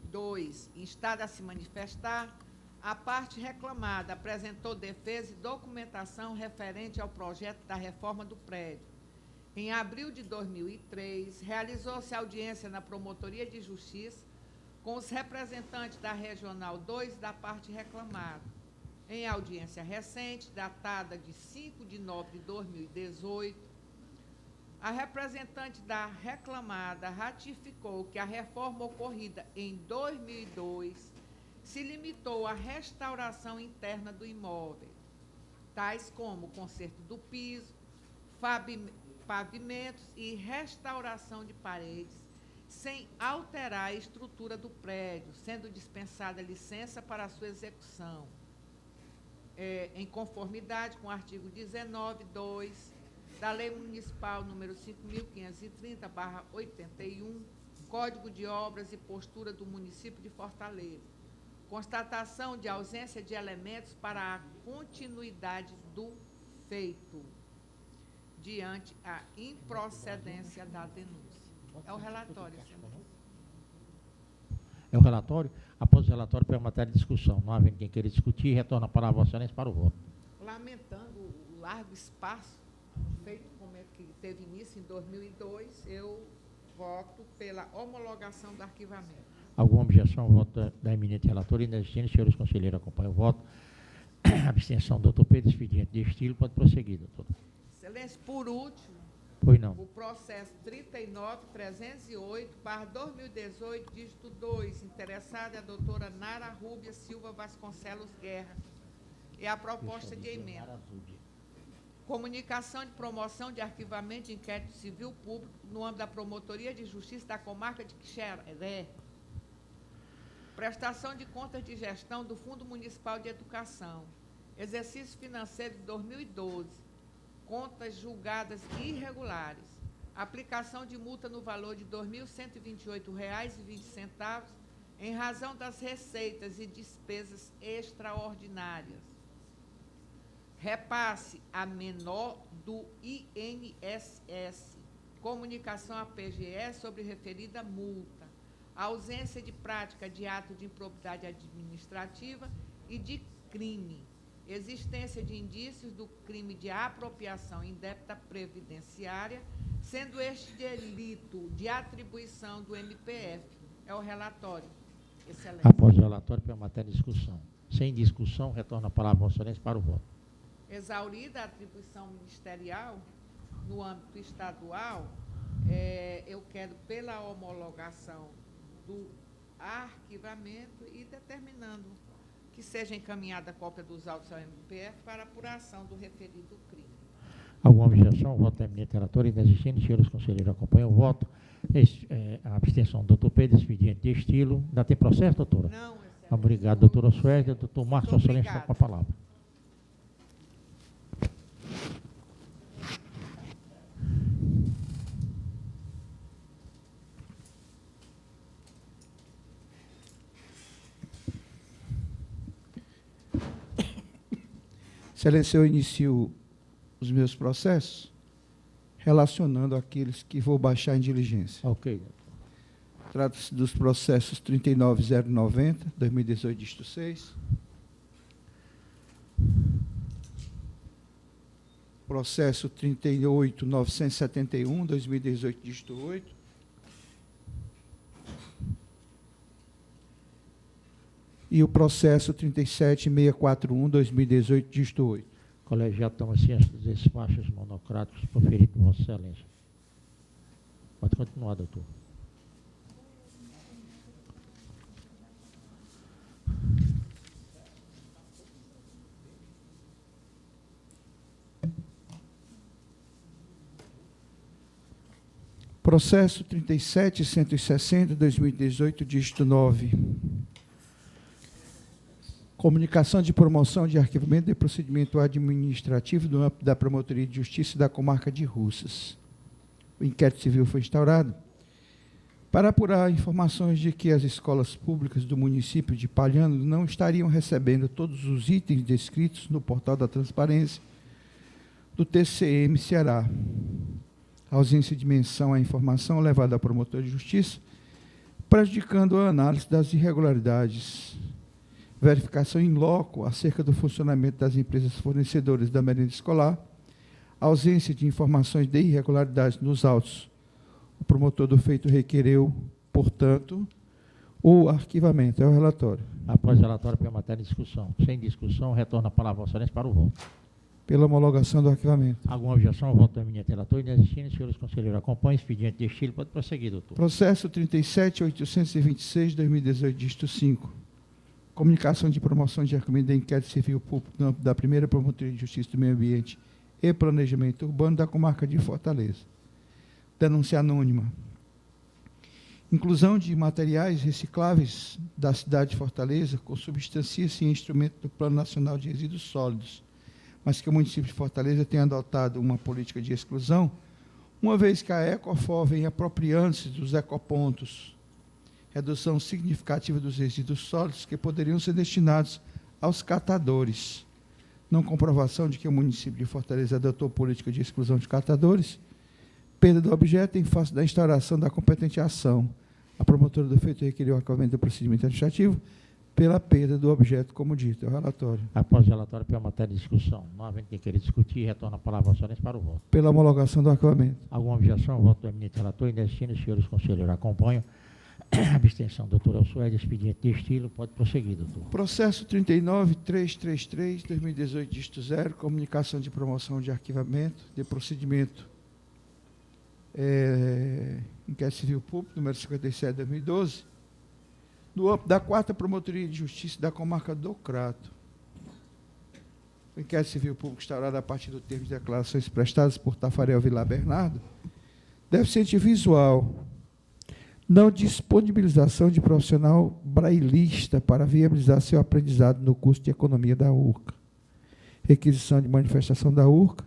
2, instado a se manifestar, a parte reclamada apresentou defesa e documentação referente ao projeto da reforma do prédio. Em abril de 2003, realizou-se audiência na Promotoria de Justiça com os representantes da Regional 2 da parte reclamada. Em audiência recente, datada de 5 de novembro de 2018, a representante da reclamada ratificou que a reforma ocorrida em 2002 se limitou à restauração interna do imóvel. tais como o conserto do piso, pavimentos e restauração de paredes, sem alterar a estrutura do prédio, sendo dispensada licença para a sua execução, em conformidade com o artigo 19(2) da Lei Municipal número 5.530/81, Código de Obras e Postura do Município de Fortaleza. Constatação de ausência de elementos para a continuidade do feito, diante a improcedência da denúncia. É o relatório, senhor. É o relatório. Após o relatório, para a matéria de discussão. Não havendo quem queira discutir, retorna a palavra a Vossa Excelência para o voto. Lamentando o largo espaço feito como é que teve início em 2002, eu voto pela homologação do arquivamento. Alguma objeção ao voto da eminente relatora? Inexistente, senhores conselheiros, acompanham o voto. Abstenção, doutor Pedro, expediente de estilo. Pode prosseguir, doutor. Excelência, por último, Pois não. o processo 39.308/2018, dígito 2, interessada é a doutora Nara Rúbia Silva Vasconcelos Guerra. É a proposta de emenda. Comunicação de promoção de arquivamento de inquérito civil público no âmbito da Promotoria de Justiça da Comarca de Quixeré. Prestação de contas de gestão do Fundo Municipal de Educação. Exercício financeiro de 2012. Contas julgadas irregulares. Aplicação de multa no valor de R$ 2.128,20 em razão das receitas e despesas extraordinárias. Repasse a menor do INSS. Comunicação à PGE sobre referida multa. Ausência de prática de ato de improbidade administrativa e de crime. Existência de indícios do crime de apropriação indébita previdenciária, sendo este delito de atribuição do MPF. É o relatório. Excelência. Após o relatório, para a matéria de discussão. Sem discussão, retorna a palavra a Vossa Excelência para o voto. Exaurida a atribuição ministerial no âmbito estadual, eu quero pela homologação do arquivamento e determinando que seja encaminhada a cópia dos autos ao MPF para apuração do referido crime. Alguma objeção ao voto da eminente relatora? Inexistente, senhores conselheiros, acompanham o voto. A abstenção do doutor Pedro, expediente de estilo. Ainda tem processo, doutora? Não, excelência. Obrigado, doutora Suélia. Doutor Marcos, Vossa Excelência está com a palavra. Excelência, eu inicio os meus processos relacionando aqueles que vou baixar em diligência. Ok. Trata-se dos processos 39.090, 2018, dígito 6. Processo 38.971, 2018, dígito 8. E o processo 37.641, 2018, dígito 8. Colegiado toma ciência dos despachos monocráticos proferidos por Vossa Excelência. Pode continuar, doutor. Processo 37.160, 2018, dígito 9. Comunicação de promoção de arquivamento de procedimento administrativo no âmbito da Promotoria de Justiça da Comarca de Russas. O inquérito civil foi instaurado para apurar informações de que as escolas públicas do município de Palhano não estariam recebendo todos os itens descritos no portal da transparência do TCM Ceará. A ausência de menção à informação levada ao promotor de justiça, prejudicando a análise das irregularidades. Verificação in loco acerca do funcionamento das empresas fornecedoras da merenda escolar, ausência de informações de irregularidades nos autos. O promotor do feito requereu, portanto, o arquivamento. É o relatório. Após o relatório, para a matéria de discussão. Sem discussão, retorna a palavra a Vossa Excelência para o voto. Pela homologação do arquivamento. Alguma objeção ao voto da eminente relatora? Inexistente, senhores conselheiros, acompanham. Expediente de estilo. Pode prosseguir, doutor. Processo 37.826, 2018, dígito 5. Comunicação de promoção de arquivamento da inquérito civil público no âmbito da primeira Promotoria de Justiça do Meio Ambiente e Planejamento Urbano da comarca de Fortaleza. Denúncia anônima. Inclusão de materiais recicláveis da cidade de Fortaleza com substância-se em instrumento do Plano Nacional de Resíduos Sólidos, mas que o município de Fortaleza tem adotado uma política de exclusão, uma vez que a Ecofor vem apropriando-se dos ecopontos, redução significativa dos resíduos sólidos que poderiam ser destinados aos catadores. Não comprovação de que o município de Fortaleza adotou política de exclusão de catadores, perda do objeto em face da instauração da competente ação. A promotora do feito requeriu o arquivamento do procedimento administrativo pela perda do objeto, como dito. É o relatório. Após o relatório, pela matéria de discussão. Não havendo quem queira discutir, retorna a palavra aos senhores para o voto. Pela homologação do arquivamento. Alguma objeção? Voto do eminente relator. Indestino, os senhores conselheiros acompanham. Abstenção, doutor Elsuede, expediente de estilo. Pode prosseguir, doutor. Processo 39333, 2018, dígito 0, comunicação de promoção de arquivamento de procedimento inquérito civil público, número 57, 2012, no âmbito da 4ª Promotoria de Justiça da comarca do Crato. O inquérito civil público instaurado a partir do termo de declarações prestadas por Tafarel Vilar Bernardo, deficiente visual, não disponibilização de profissional brailista para viabilizar seu aprendizado no curso de Economia da URCA. Requisição de manifestação da URCA,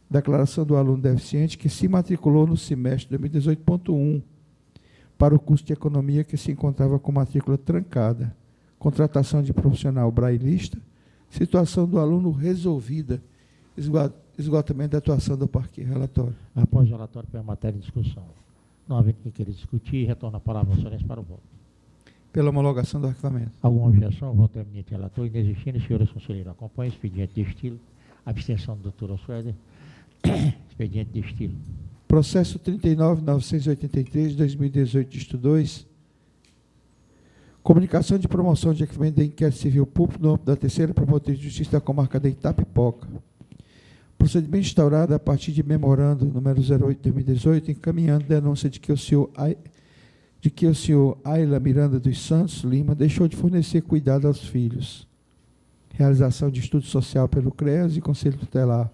declaração do aluno deficiente que se matriculou no semestre 2018.1 para o curso de Economia que se encontrava com matrícula trancada. Contratação de profissional brailista, situação do aluno resolvida, esgotamento da atuação do parquinho. Relatório. Após o relatório, pela matéria de discussão. Não havendo quem queira discutir, retorna a palavra aos senhores para o voto. Pela homologação do arquivamento. Alguma objeção? Voto do eminente relator. Inexistindo, os senhores conselheiros acompanham. Expediente de estilo. Abstenção do doutor Elsuede. Expediente de estilo. Processo 39.983, 2018, dígito 2. Comunicação de promoção de arquivamento da inquérito civil público no âmbito da 3ª Promotoria de Justiça da comarca da Itapipoca. Procedimento instaurado a partir de memorando número 08/2018, encaminhando denúncia de que o senhor Ayla Miranda dos Santos Lima deixou de fornecer cuidado aos filhos. Realização de estudo social pelo CREAS e Conselho Tutelar.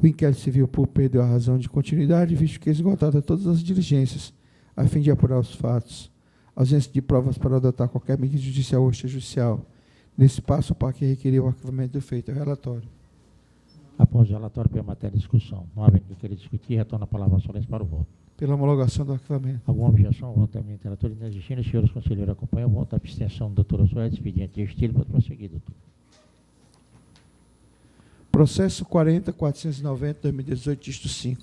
O inquérito civil público perdeu a razão de continuidade, visto que esgotada todas as diligências, a fim de apurar os fatos. Ausência de provas para adotar qualquer medida judicial ou extrajudicial. Nesse passo, o parque requeriu o arquivamento do feito. É o relatório. Após o relatório, pela matéria de discussão. Não havendo quem queira discutir, retorna a palavra aos senhores para o voto. Pela homologação do arquivamento. Alguma objeção? Voto do eminente relator. Inexistindo, os senhores conselheiros acompanham. Voto da abstenção do doutor Elsuede, expediente de estilo. Pode prosseguir, doutor. Processo 40.490, 2018, dígito 5.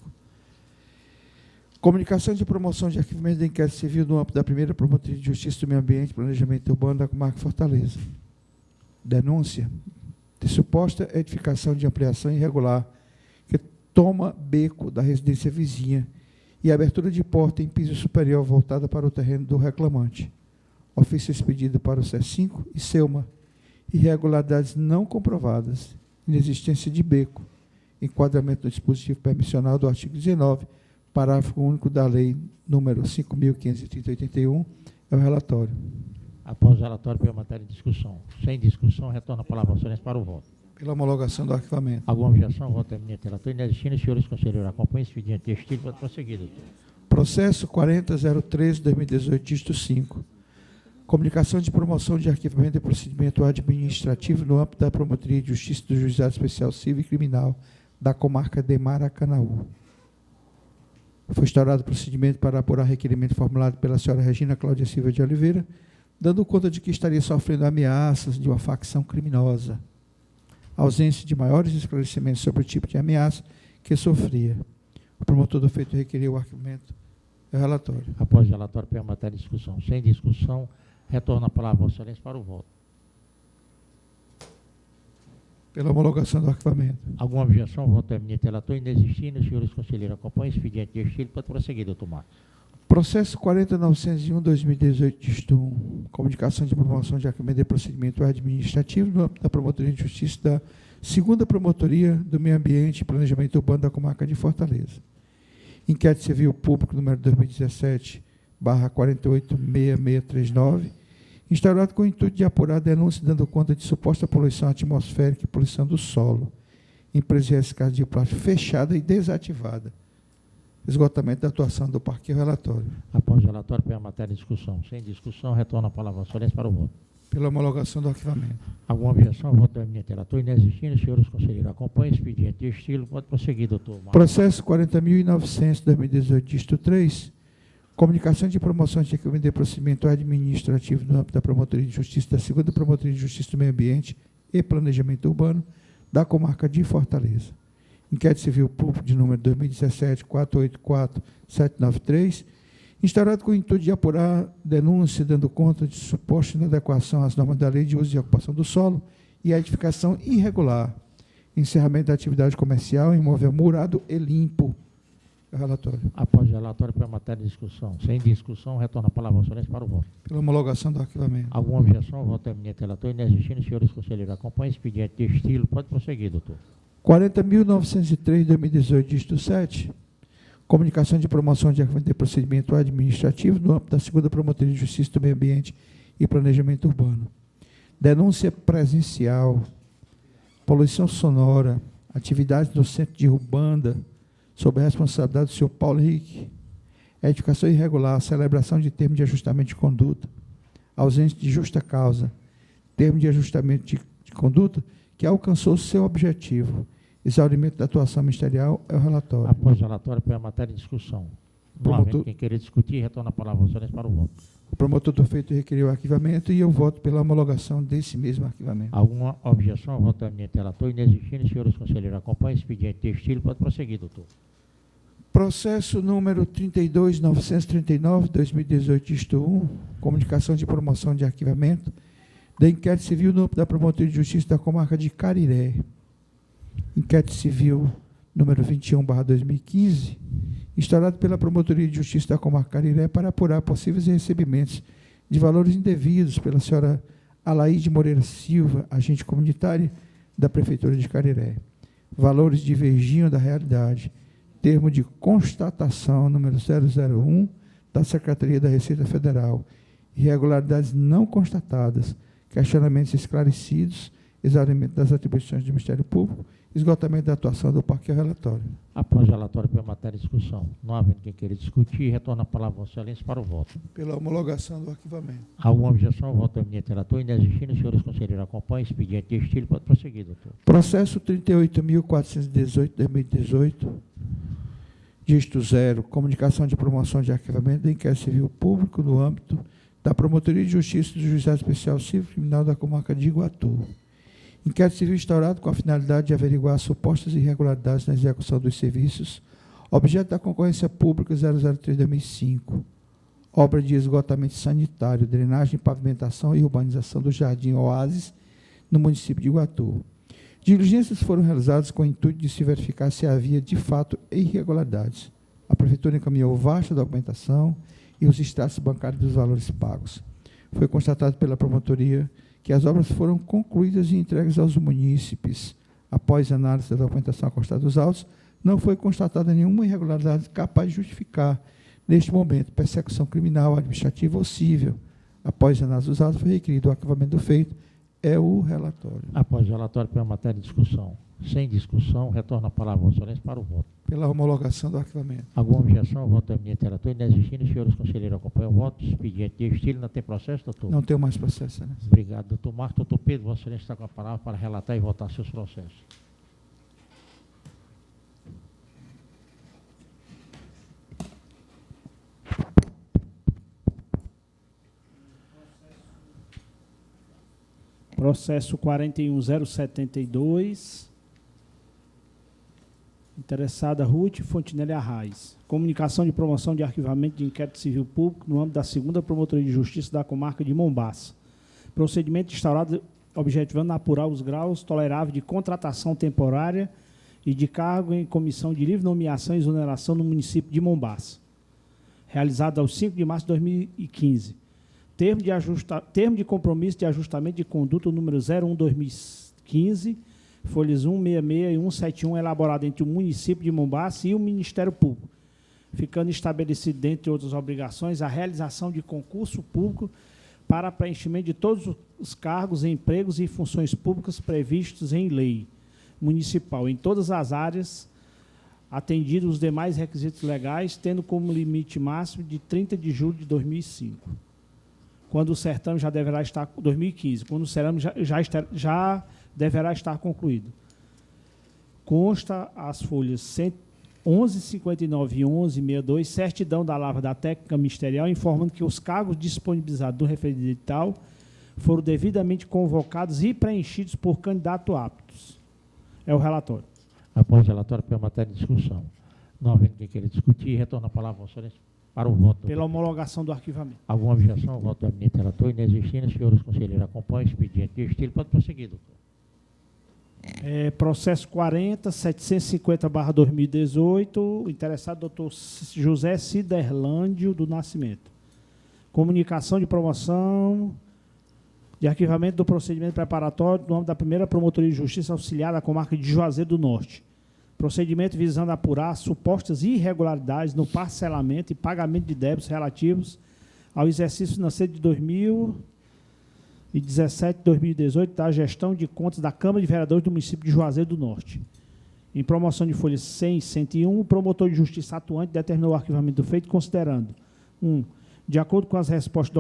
Comunicação de promoção de arquivamento de inquérito civil no âmbito da 1ª Promotoria de Justiça do Meio Ambiente e Planejamento Urbano da comarca Fortaleza. Denúncia de suposta edificação de ampliação irregular que toma beco da residência vizinha e abertura de porta em piso superior voltada para o terreno do reclamante. Ofício expedido para o C5 e SEUMA. Irregularidades não comprovadas. Inexistência de beco, enquadramento do dispositivo permissional do artigo 19, parágrafo único da lei número 5.530/81, é o relatório. Após o relatório, pela matéria de discussão. Sem discussão, retorna a palavra aos senhores para o voto. Pela homologação do arquivamento. Alguma objeção? Voto do eminente relator. Inexistindo, os senhores conselheiros acompanham. Expediente de estilo. Pode prosseguir, doutor. Processo 40.013, 2018, dígito 5. Comunicação de promoção de arquivamento de procedimento administrativo no âmbito da Promotoria de Justiça do Juizado Especial Civil e Criminal da comarca de Maracanaú. Foi instaurado procedimento para apurar requerimento formulado pela senhora Regina Cláudia Silva de Oliveira, dando conta de que estaria sofrendo ameaças de uma facção criminosa. Ausência de maiores esclarecimentos sobre o tipo de ameaça que sofria. O promotor do feito requeriu o arquivamento. É o relatório. Após o relatório, pela matéria de discussão. Sem discussão, retorna a palavra aos senhores para o voto. Pela homologação do arquivamento. Alguma objeção? Voto do eminente relator. Inexistindo, os senhores conselheiros acompanham. Expediente de estilo. Pode prosseguir, doutor Marcos. Processo 40.901, 2018, dígito 1. Comunicação de promoção de arquivamento de procedimento administrativo no âmbito da Promotoria de Justiça da 2ª Promotoria do Meio Ambiente e Planejamento Urbano da comarca de Fortaleza. Inquérito civil público número 2017/486639, instaurado com o intuito de apurar a denúncia dando conta de suposta poluição atmosférica e poluição do solo. Empresa de reciclagem de plástico fechada e desativada. Esgotamento da atuação do parque e o relatório. Após o relatório, põe a matéria em discussão. Sem discussão, retorna a palavra ao Vossa Excelência para o voto. Pela homologação do arquivamento. Alguma objeção ao voto do eminente relator? Inexistindo, senhores conselheiros, acompanhe o expediente de estilo. Pode prosseguir, doutor. Processo 40.900/2018, dígito 3. Comunicação de promoção de arquivamento de procedimento administrativo no âmbito da Promotoria de Justiça, da 2ª Promotoria de Justiça do Meio Ambiente e Planejamento Urbano da comarca de Fortaleza. Inquérito Civil Público de número 2017-484793, instaurado com o intuito de apurar denúncia dando conta de suposta inadequação às normas da Lei de Uso e Ocupação do Solo e a edificação irregular. Encerramento da atividade comercial em imóvel murado e limpo. Relatório. Após o relatório, põe a matéria em discussão. Sem discussão, retorna a palavra ao Vossa Excelência para o voto. Pela homologação do arquivamento. Alguma objeção ao voto do eminente relator? Inexistindo, senhores conselheiros, acompanhe o expediente de estilo. Pode prosseguir, doutor. 40.903/2018, dígito 7. Comunicação de promoção de arquivamento de procedimento administrativo no âmbito da 2ª Promotoria de Justiça do Meio Ambiente e Planejamento Urbano. Denúncia presencial, poluição sonora, atividades no centro de Urbanda, sob a responsabilidade do senhor Paulo Henrique, edificação irregular, celebração de termo de ajustamento de conduta, ausência de justa causa, termo de ajustamento de conduta que alcançou seu objetivo, exaurimento da atuação ministerial é o relatório. Após o relatório, põe a matéria em discussão. Novamente, quem querer discutir, retorna a palavra ao Vossa Excelência para o voto. O promotor do feito requeriu o arquivamento e eu voto pela homologação desse mesmo arquivamento. Alguma objeção ao voto do eminente relator? Inexistindo, senhores conselheiros, acompanhe o expediente de estilo. Pode prosseguir, doutor. Processo número 32.939/2018, dígito 1, comunicação de promoção de arquivamento da inquérito civil no âmbito da Promotoria de Justiça da comarca de Cariré. Inquérito civil número 21/2015, instaurado pela Promotoria de Justiça da comarca Cariré para apurar possíveis recebimentos de valores indevidos pela senhora Alaide Moreira Silva, agente comunitária da Prefeitura de Cariré. Valores divergiam da realidade. Termo de constatação número 001 da Secretaria da Receita Federal. Irregularidades não constatadas, questionamentos esclarecidos, exaurimento das atribuições do Ministério Público, esgotamento da atuação do parque e relatório. Após o relatório, põe a matéria em discussão. Não havendo quem queira discutir, retorna a palavra ao Vossa Excelência para o voto. Pela homologação do arquivamento. Alguma objeção ao voto do eminente relator? Inexistindo, senhores conselheiros, acompanhe o expediente de estilo. Pode prosseguir, doutor. Processo 38.418/2018, dígito 0, comunicação de promoção de arquivamento do inquérito civil público no âmbito da Promotoria de Justiça do Juizado Especial Civil Criminal da comarca de Iguatu. Inquérito civil instaurado com a finalidade de averiguar supostas irregularidades na execução dos serviços, objeto da concorrência pública 003/2005, obra de esgotamento sanitário, drenagem, pavimentação e urbanização do Jardim Oásis, no município de Iguatu. Diligências foram realizadas com o intuito de se verificar se havia, de fato, irregularidades. A Prefeitura encaminhou vasta documentação e os extratos bancários dos valores pagos. Foi constatado pela promotoria que as obras foram concluídas e entregues aos munícipes. Após análise da documentação acostada dos autos, não foi constatada nenhuma irregularidade capaz de justificar, neste momento, persecução criminal, administrativa ou civil. Após análise dos autos, foi requerido o arquivamento do feito, é o relatório. Após o relatório, põe a matéria em discussão. Sem discussão, retorna a palavra ao Vossa Excelência para o voto. Pela homologação do arquivamento. Alguma objeção ao voto do eminente relator? Inexistindo, senhores conselheiros, acompanham o voto. Expediente de estilo. Não tem processo, doutor? Não tenho mais processo, Excelência. Obrigado, doutor Marcos. Doutor Pedro, Vossa Excelência está com a palavra para relatar e votar seus processos. Processo 41.072. Interessada Ruth Fontinelli Arraes. Comunicação de promoção de arquivamento de inquérito civil público no âmbito da 2ª Promotoria de Justiça da comarca de Mombaça. Procedimento instaurado objetivando apurar os graus toleráveis de contratação temporária e de cargo em comissão de livre nomeação e exoneração no município de Mombaça. Realizado aos 5 de março de 2015. Termo de compromisso de ajustamento de conduta número 01/2015, folhas 166 e 171, elaborado entre o município de Mombaça e o Ministério Público, ficando estabelecido, dentre outras obrigações, a realização de concurso público para preenchimento de todos os cargos, empregos e funções públicas previstos em lei municipal, em todas as áreas, atendidos os demais requisitos legais, tendo como limite máximo de 30 de julho de 2005, quando o certame já deverá estar, 2015, quando o certame já deverá estar concluído. Consta as folhas 1159 e 1162, certidão da lavra da técnica ministerial, informando que os cargos disponibilizados do referido edital foram devidamente convocados e preenchidos por candidato aptos. É o relatório. Após o relatório, pela matéria de discussão. Não havendo quem queira discutir, retorna a palavra ao senhor para o voto. Pela homologação do arquivamento. Alguma objeção ao voto do eminente relator? Inexistindo, senhores conselheiros, acompanhem o expediente de estilo. Pode prosseguir, doutor. Processo 40.750/2018, interessado doutor José Ciderlândio do Nascimento. Comunicação de promoção de arquivamento do procedimento preparatório no âmbito da primeira Promotoria de Justiça Auxiliar da comarca de Juazeiro do Norte. Procedimento visando apurar supostas irregularidades no parcelamento e pagamento de débitos relativos ao exercício financeiro de 2017 e 2018 da gestão de contas da Câmara de Vereadores do município de Juazeiro do Norte. Em promoção de folhas 100 e 101, o promotor de justiça atuante determinou o arquivamento do feito considerando: 1. De acordo com as respostas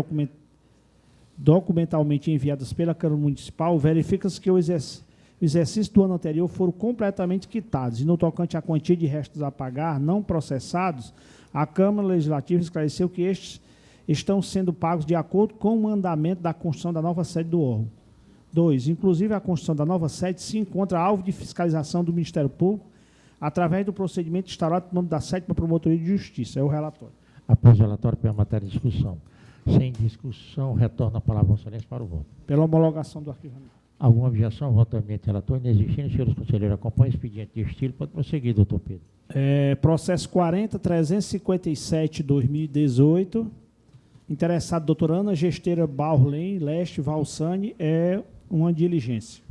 documentalmente enviadas pela Câmara Municipal, verifica-se que o exercício do ano anterior foram completamente quitados e, no tocante à quantia de restos a pagar não processados, a Câmara Legislativa esclareceu que estes estão sendo pagos de acordo com o andamento da construção da nova sede do órgão. 2. Inclusive, a construção da nova sede se encontra alvo de fiscalização do Ministério Público através do procedimento instaurado no nome da 7ª Promotoria de Justiça. É o relatório. Após o relatório, pela matéria de discussão. Sem discussão, retorna a palavra ao senhor para o voto. Pela homologação do arquivamento. Alguma objeção ao voto do eminente relator? Inexistindo, senhores conselheiros, acompanhem o expediente de estilo. Pode prosseguir, doutor Pedro. Processo 40.357/2018. Interessado, doutora Ana Gesteira Barlém, Leste Valsani, é uma diligência.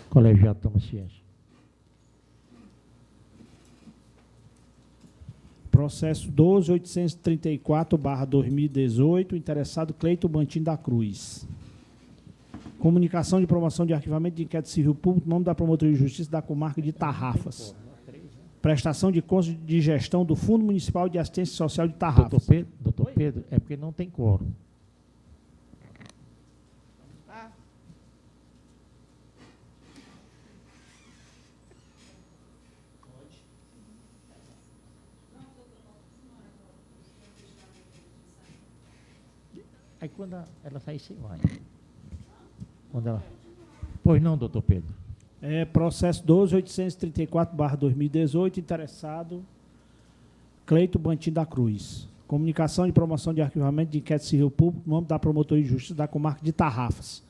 Colegiado toma ciência. Processo 12.834/2018, interessado Cleito Bantim da Cruz. Comunicação de promoção de arquivamento de inquérito civil público, nome da Promotoria de Justiça da comarca de Tarrafas. Prestação de contas de gestão do Fundo Municipal de Assistência Social de Tarrafas. Doutor Pedro, é porque não tem quórum. Aí quando ela sair, você vai. Quando ela... Pois não, doutor Pedro. Processo 12.834/2018, interessado Cleito Bantim da Cruz. Comunicação de promoção de arquivamento de inquérito civil público, nome da Promotoria de Justiça da comarca de Tarrafas.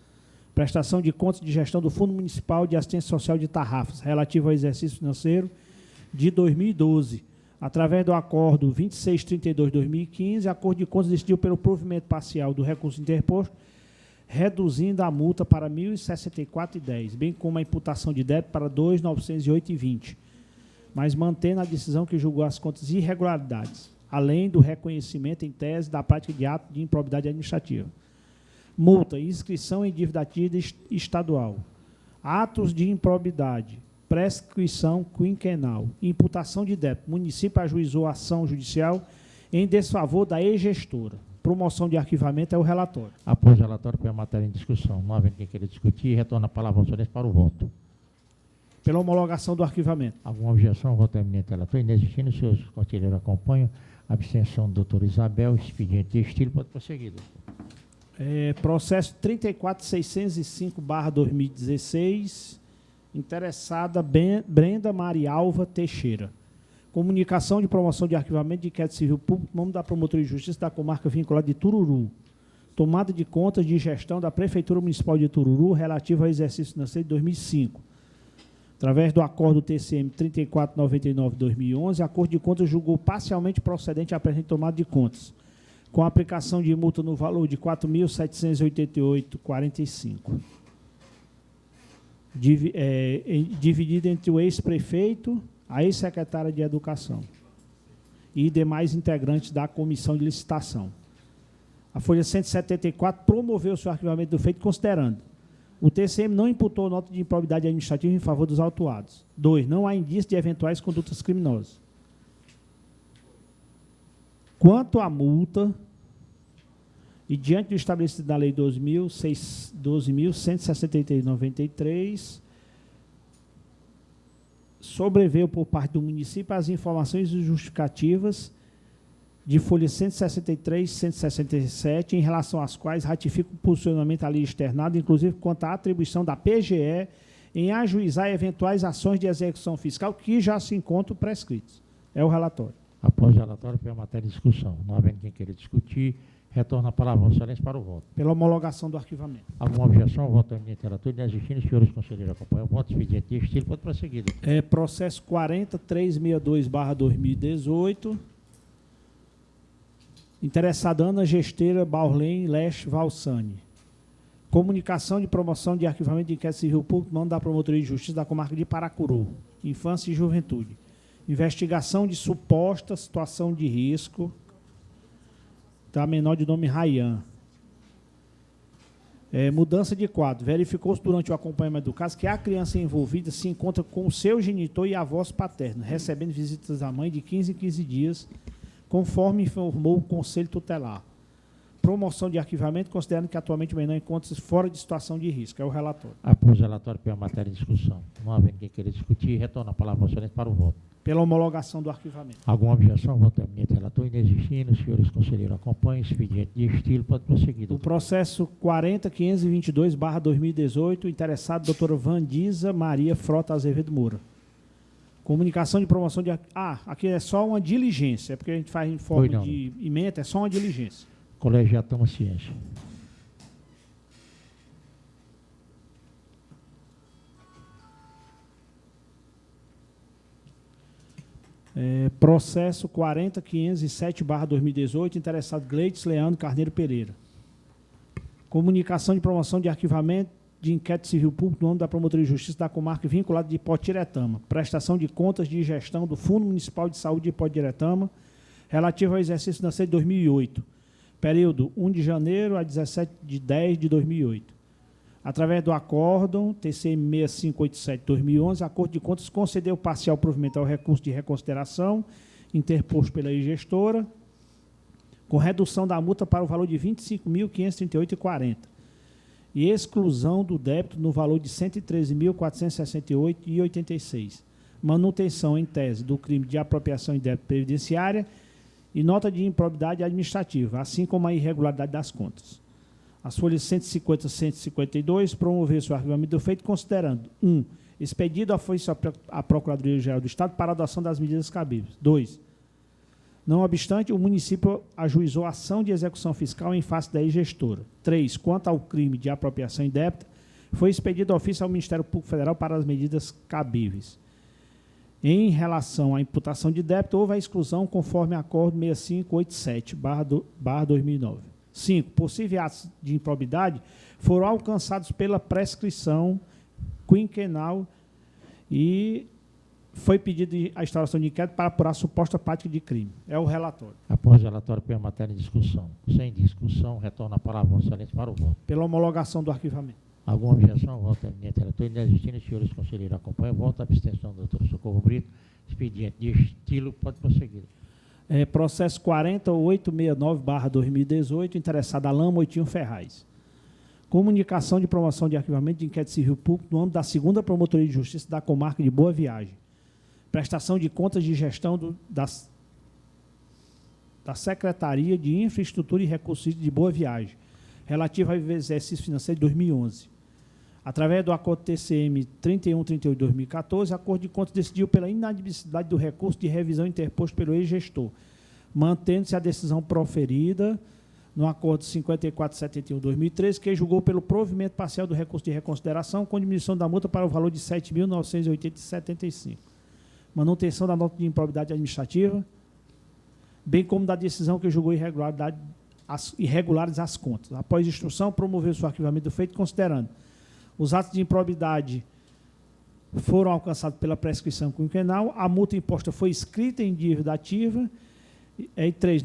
Prestação de contas de gestão do Fundo Municipal de Assistência Social de Tarrafas, relativo ao exercício financeiro de 2012. Através do acordo 2632/2015, acordo de contas decidiu pelo provimento parcial do recurso interposto, reduzindo a multa para R$ 1.064,10, bem como a imputação de débito para R$ 2.908,20, mas mantendo a decisão que julgou as contas irregularidades, além do reconhecimento em tese da prática de ato de improbidade administrativa. Multa, inscrição em dívida ativa estadual, atos de improbidade, prescrição quinquenal, imputação de débito. O município ajuizou a ação judicial em desfavor da ex-gestora. Promoção de arquivamento é o relatório. Após o relatório, pela matéria em discussão. Não havendo quem queira discutir, retorna a palavra ao senhor para o voto. Pela homologação do arquivamento. Alguma objeção ao voto do eminente relator? Inexistindo, os senhores conselheiros acompanham. Abstenção do doutor Isabel, expediente de estilo. Pode prosseguir, doutor. Processo 34.605/2016, interessada Brenda Marialva Teixeira. Comunicação de promoção de arquivamento de inquérito civil público, nome da Promotoria de Justiça da comarca vinculada de Tururu. Tomada de contas de gestão da Prefeitura Municipal de Tururu relativa ao exercício financeiro de 2005. Através do acordo TCM 3499/2011, acordo de contas julgou parcialmente procedente a presente tomada de contas, com aplicação de multa no valor de R$ 4.788,45. Dividida entre o ex-prefeito, a ex-secretária de Educação e demais integrantes da comissão de licitação. A folha 174 promoveu o seu arquivamento do feito considerando: o TCM não imputou nota de improbidade administrativa em favor dos autuados. 2. Não há indício de eventuais condutas criminosas. Quanto à multa, e diante do estabelecido na Lei 12.163/93, sobreveio por parte do município as informações justificativas de folha 163 e 167, em relação às quais ratifica o posicionamento ali externado, inclusive quanto à atribuição da PGE em ajuizar eventuais ações de execução fiscal que já se encontram prescritas. É o relatório. Após o relatório, foi a matéria de discussão. Não havendo quem queira discutir, retorna a palavra, Vossa Excelência, para o voto. Pela homologação do arquivamento. Alguma objeção ao voto da eminente relator? Inexistindo, os senhores conselheiros acompanham o voto. Expediente de estilo, pode prosseguir. Processo 40.362/2018. Interessada Ana Gesteira Baurlen Leste Valsani. Comunicação de promoção de arquivamento de inquérito civil público, mando da Promotoria de Justiça da Comarca de Paracuru, Infância e Juventude. Investigação de suposta situação de risco da menor de nome Rayan. Mudança de quadro. Verificou-se durante o acompanhamento do caso que a criança envolvida se encontra com o seu genitor e avós paternos, recebendo visitas da mãe de 15 em 15 dias, conforme informou o Conselho Tutelar. Promoção de arquivamento, considerando que atualmente o menor encontra-se fora de situação de risco. É o relatório. Após o relatório, pela matéria de discussão. Não havendo quem queira discutir, retorna a palavra, Vossa Excelência, para o voto. Pela homologação do arquivamento. Alguma objeção ao voto da eminente relator? Inexistindo, os senhores conselheiros acompanham. Expediente de estilo, pode prosseguir. O Doutor. processo 40.522/2018, interessado, doutora Vandisa Maria Frota Azevedo Moura. Comunicação de promoção de... aqui é só uma diligência, é porque a gente faz em forma de ementa, é só uma diligência. Colegiado toma ciência. Processo 40.507/2018, interessado Gleides Leandro Carneiro Pereira. Comunicação de promoção de arquivamento de inquérito civil público no âmbito da Promotoria de Justiça da Comarca vinculada de Ipotiretama. Prestação de contas de gestão do Fundo Municipal de Saúde de Ipotiretama, relativo ao exercício financeiro de 2008. Período 1 de janeiro a 17/10/2008. Através do acórdão TCM 6587/2011, acordo de contas concedeu parcial provimento ao recurso de reconsideração interposto pela gestora, com redução da multa para o valor de R$ 25.538,40 e exclusão do débito no valor de R$ 113.468,86. Manutenção em tese do crime de apropriação indébita previdenciária e nota de improbidade administrativa, assim como a irregularidade das contas. As folhas 150 e 152 promover seu arquivamento do feito, considerando: 1. Expedido à Procuradoria-Geral do Estado para a adoção das medidas cabíveis. 2. Não obstante, o município ajuizou ação de execução fiscal em face da gestora. 3. Quanto ao crime de apropriação indébita, foi expedido ofício ao Ministério Público Federal para as medidas cabíveis. Em relação à imputação de débito, houve a exclusão conforme acordo 6587/2009. 5. Possíveis atos de improbidade foram alcançados pela prescrição quinquenal e foi pedido a instauração de inquérito para apurar a suposta prática de crime. É o relatório. Após o relatório, pela matéria em discussão. Sem discussão, retorna a palavra, Vossa Excelência, para o voto. Pela homologação do arquivamento. Alguma objeção ao voto da eminente relator? Inexistindo, os senhores conselheiros acompanham o voto. A abstenção do doutor Socorro Brito. Expediente de estilo, pode prosseguir. Processo 4869/2018, interessado Alain Moitinho Ferraz. Comunicação de promoção de arquivamento de inquérito civil público no âmbito da 2ª Promotoria de Justiça da Comarca de Boa Viagem. Prestação de contas de gestão da Secretaria de Infraestrutura e Recursos de Boa Viagem, relativa ao exercício financeiro de 2011. Através do acordo TCM 3138/2014, acordo de contas decidiu pela inadmissibilidade do recurso de revisão interposto pelo ex-gestor, mantendo-se a decisão proferida no acordo 5471/2013, que julgou pelo provimento parcial do recurso de reconsideração com diminuição da multa para o valor de R$ 7.980,75. Manutenção da nota de improbidade administrativa, bem como da decisão que julgou irregulares as contas. Após instrução, promoveu o arquivamento do feito, considerando: os atos de improbidade foram alcançados pela prescrição quinquenal, a multa imposta foi inscrita em dívida ativa, e 3,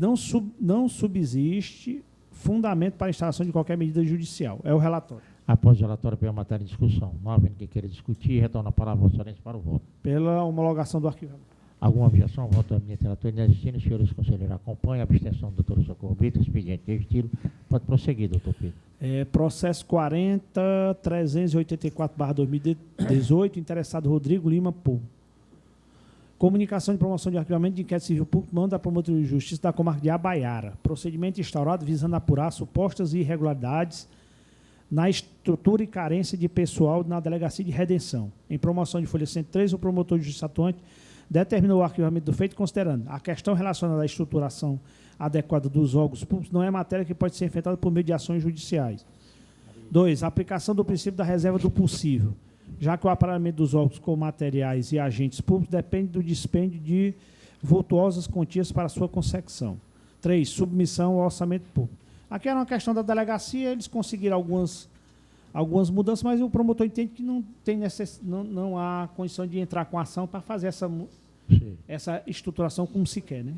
não subsiste fundamento para a instalação de qualquer medida judicial. É o relatório. Após o relatório pela matéria em discussão, não havendo quem queira discutir, retorna a palavra a Vossa Excelência para o voto. Pela homologação do arquivamento. Alguma objeção? Voto do gabinete relator inexistindo. Senhores conselheiros, acompanhem a abstenção do doutor Socorro Brito, expediente de estilo. Pode prosseguir, doutor Pedro. Processo 40.384/2018, interessado Rodrigo Lima Pô. Comunicação de promoção de arquivamento de inquérito civil público, mão da Promotoria de Justiça da Comarca de Abaiara. Procedimento instaurado visando apurar supostas irregularidades na estrutura e carência de pessoal na Delegacia de Redenção. Em promoção de folha 103, o promotor de justiça atuante determinou o arquivamento do feito considerando a questão relacionada à estruturação adequada dos órgãos públicos não é matéria que pode ser enfrentada por meio de ações judiciais. 2. A aplicação do princípio da reserva do possível, já que o aparelhamento dos órgãos com materiais e agentes públicos depende do dispêndio de vultuosas quantias para sua consecução. 3. Submissão ao orçamento público. Aqui era uma questão da delegacia, eles conseguiram algumas mudanças, mas o promotor entende que não há condição de entrar com ação para fazer essa estruturação como se quer, né?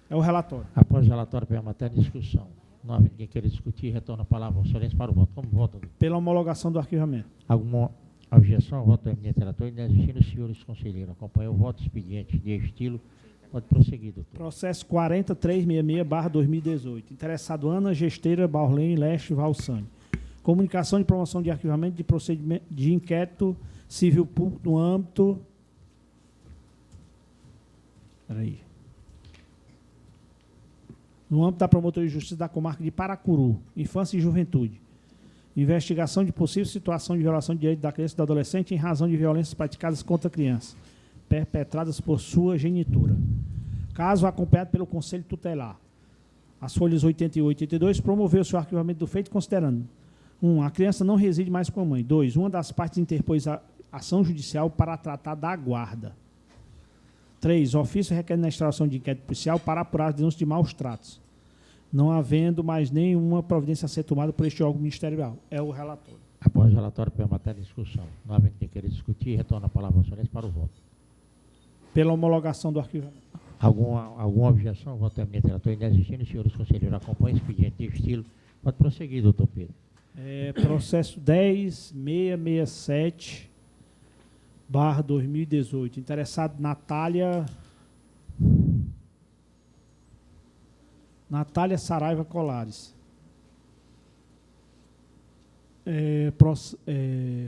É o relatório. Após o relatório pela matéria em discussão, não havendo quem queira discutir, retorna a palavra a Vossa Excelência para o voto. Como vota, doutor? Pela homologação do arquivamento. Alguma objeção? Voto do gabinete relator inexistindo. Senhores conselheiros, acompanhem o voto expediente de estilo. Pode prosseguir, doutor. Processo 40.366/2018. Interessado Ana Gesteira Barlém Leste Valsani. Comunicação de promoção de arquivamento de procedimento de inquérito civil público no âmbito. No âmbito da Promotoria de Justiça da Comarca de Paracuru, Infância e Juventude. Investigação de possível situação de violação de direitos da criança e do adolescente em razão de violências praticadas contra a criança, perpetradas por sua genitora. Caso acompanhado pelo Conselho Tutelar. As folhas 81 e 82 promoveu seu arquivamento do feito considerando: 1. A criança não reside mais com a mãe. 2. Uma das partes interpôs a ação judicial para tratar da guarda. 3. Ofício requer na instauração de inquérito policial para apurar as denúncias de maus tratos, não havendo mais nenhuma providência a ser tomada por este órgão ministerial. É o relatório. Após o relatório pela matéria em discussão, não havendo quem queira discutir, retorna a palavra a Vossa Excelência para o voto. Pela homologação do arquivamento. Alguma objeção? Voto do gabinete relator inexistindo. Senhores conselheiros, acompanhem expediente de estilo. Pode prosseguir, doutor Pedro. Processo 10.667/2018. Interessado Natália Saraiva Colares.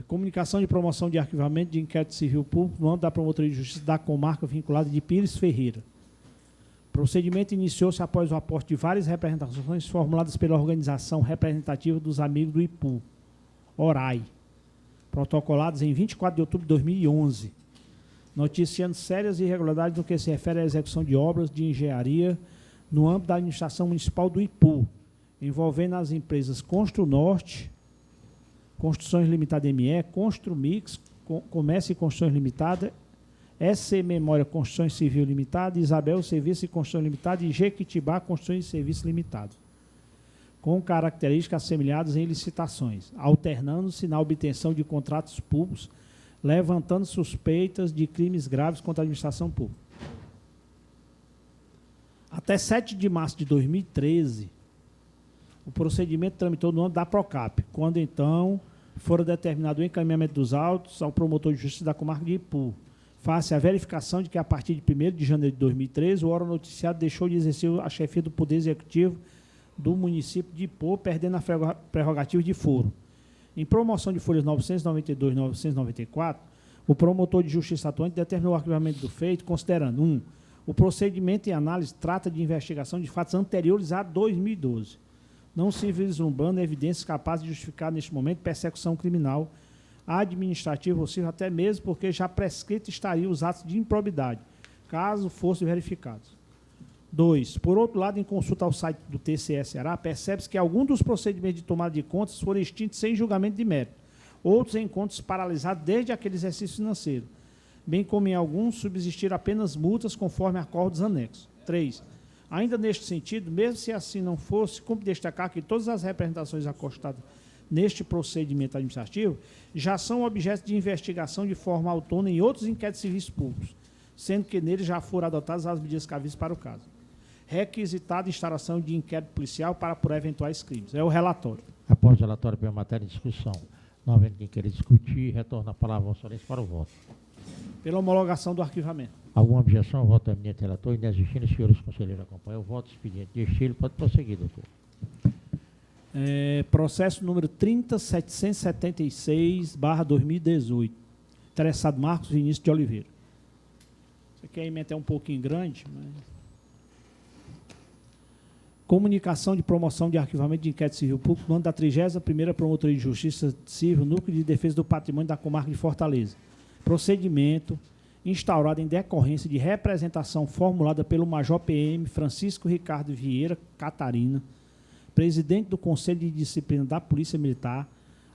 Comunicação de promoção de arquivamento de inquérito civil público no âmbito da Promotoria de Justiça da Comarca vinculada de Pires Ferreira. Procedimento iniciou-se após o aporte de várias representações formuladas pela Organização Representativa dos Amigos do IPU, ORAI, protocoladas em 24 de outubro de 2011, noticiando sérias irregularidades no que se refere à execução de obras de engenharia no âmbito da administração municipal do IPU, envolvendo as empresas Construnorte, Construções Limitada ME, Construmix, Comércio e Construções Limitada, SC Memória Construções Civil Limitada, Isabel Serviços e Construções Limitada e Jequitibá Construções e Serviços Limitada, com características assemelhadas em licitações, alternando-se na obtenção de contratos públicos, levantando suspeitas de crimes graves contra a administração pública. Até 7 de março de 2013, o procedimento tramitou no âmbito da PROCAP, quando então fora determinado o encaminhamento dos autos ao promotor de justiça da comarca de Ipu, face à verificação de que, a partir de 1º de janeiro de 2013, o órgão noticiado deixou de exercer a chefia do Poder Executivo do município de Ipu, perdendo a prerrogativa de foro. Em promoção de folhas 992 e 994, o promotor de justiça atuante determinou o arquivamento do feito, considerando: 1. O procedimento em análise trata de investigação de fatos anteriores a 2012, não se vislumbrando evidências capazes de justificar, neste momento, persecução criminal, administrativa ou civil, até mesmo porque já prescrito estariam os atos de improbidade, caso fossem verificados. 2. Por outro lado, em consulta ao site do TCE Ceará, percebe-se que alguns dos procedimentos de tomada de contas foram extintos sem julgamento de mérito, outros em contas paralisados desde aquele exercício financeiro, bem como em alguns subsistiram apenas multas conforme acordos anexos. 3. Ainda neste sentido, mesmo se assim não fosse, cumpre destacar que todas as representações acostadas neste procedimento administrativo já são objeto de investigação de forma autônoma em outros inquéritos civis públicos, sendo que neles já foram adotadas as medidas cabíveis para o caso. requisitada a instalação de inquérito policial para por eventuais crimes. É o relatório. Após o relatório pela matéria em discussão, não havendo quem queira discutir, retorna a palavra ao excelência para o voto. Pela homologação do arquivamento. Alguma objeção ao voto do eminente relator? Inexistindo, os senhores conselheiros acompanham o voto. Expediente de estilo. Pode prosseguir, doutor. Processo número 30776/2018. Interessado Marcos Vinícius de Oliveira. Isso aqui a emenda é um pouquinho grande, mas... Comunicação de promoção de arquivamento de inquérito civil público no âmbito da 31ª Promotoria de Justiça Civil, Núcleo de Defesa do Patrimônio da Comarca de Fortaleza. Procedimento instaurado em decorrência de representação formulada pelo Major PM Francisco Ricardo Vieira Catarina, presidente do Conselho de Disciplina da Polícia Militar,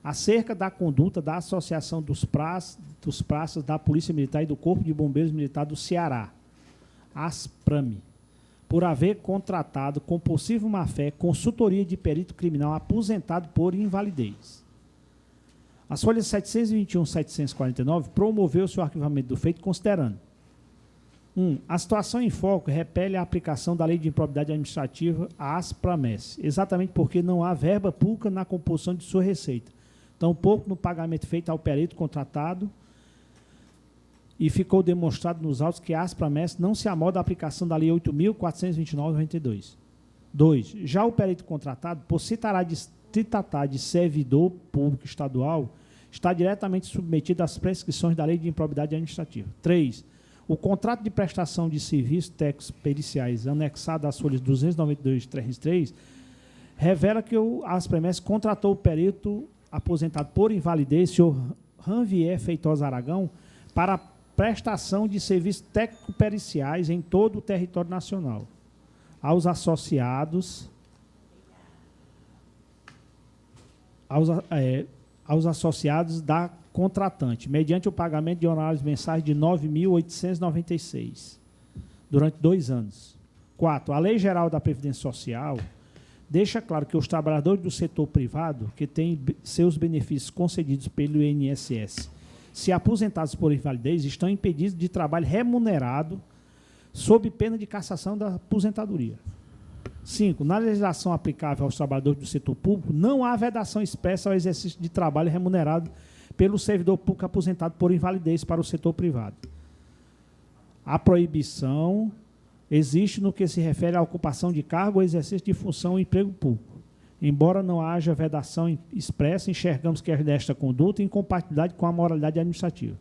acerca da conduta da Associação dos Praças da Polícia Militar e do Corpo de Bombeiros Militar do Ceará, ASPRAME, por haver contratado com possível má-fé consultoria de perito criminal aposentado por invalidez. As folhas 721 e 749 promoveu-se o arquivamento do feito considerando: 1. A situação em foco repele a aplicação da Lei de Improbidade Administrativa, a ASPRAMES, exatamente porque não há verba pública na composição de sua receita, tampouco no pagamento feito ao perito contratado, e ficou demonstrado nos autos que a ASPRAMES não se amolda à aplicação da Lei 8.429/92. 2. Já o perito contratado, por se tratar de servidor público estadual, está diretamente submetido às prescrições da Lei de Improbidade Administrativa. 3. O contrato de prestação de serviços técnicos periciais anexado às folhas 292 e 303 revela que a ASPRAMES contratou o perito aposentado por invalidez, senhor Ranvier Feitosa Aragão, para a prestação de serviços técnico-periciais em todo o território nacional. Aos associados da contratante, mediante o pagamento de honorários mensais de R$ 9.896, durante 2 anos. 4. A Lei Geral da Previdência Social deixa claro que os trabalhadores do setor privado, que têm seus benefícios concedidos pelo INSS, se aposentados por invalidez, estão impedidos de trabalho remunerado sob pena de cassação da aposentadoria. 5. Na legislação aplicável aos trabalhadores do setor público, não há vedação expressa ao exercício de trabalho remunerado pelo servidor público aposentado por invalidez para o setor privado. A proibição existe no que se refere à ocupação de cargo ou exercício de função ou emprego público. Embora não haja vedação expressa, enxergamos que é desta conduta incompatibilidade com a moralidade administrativa.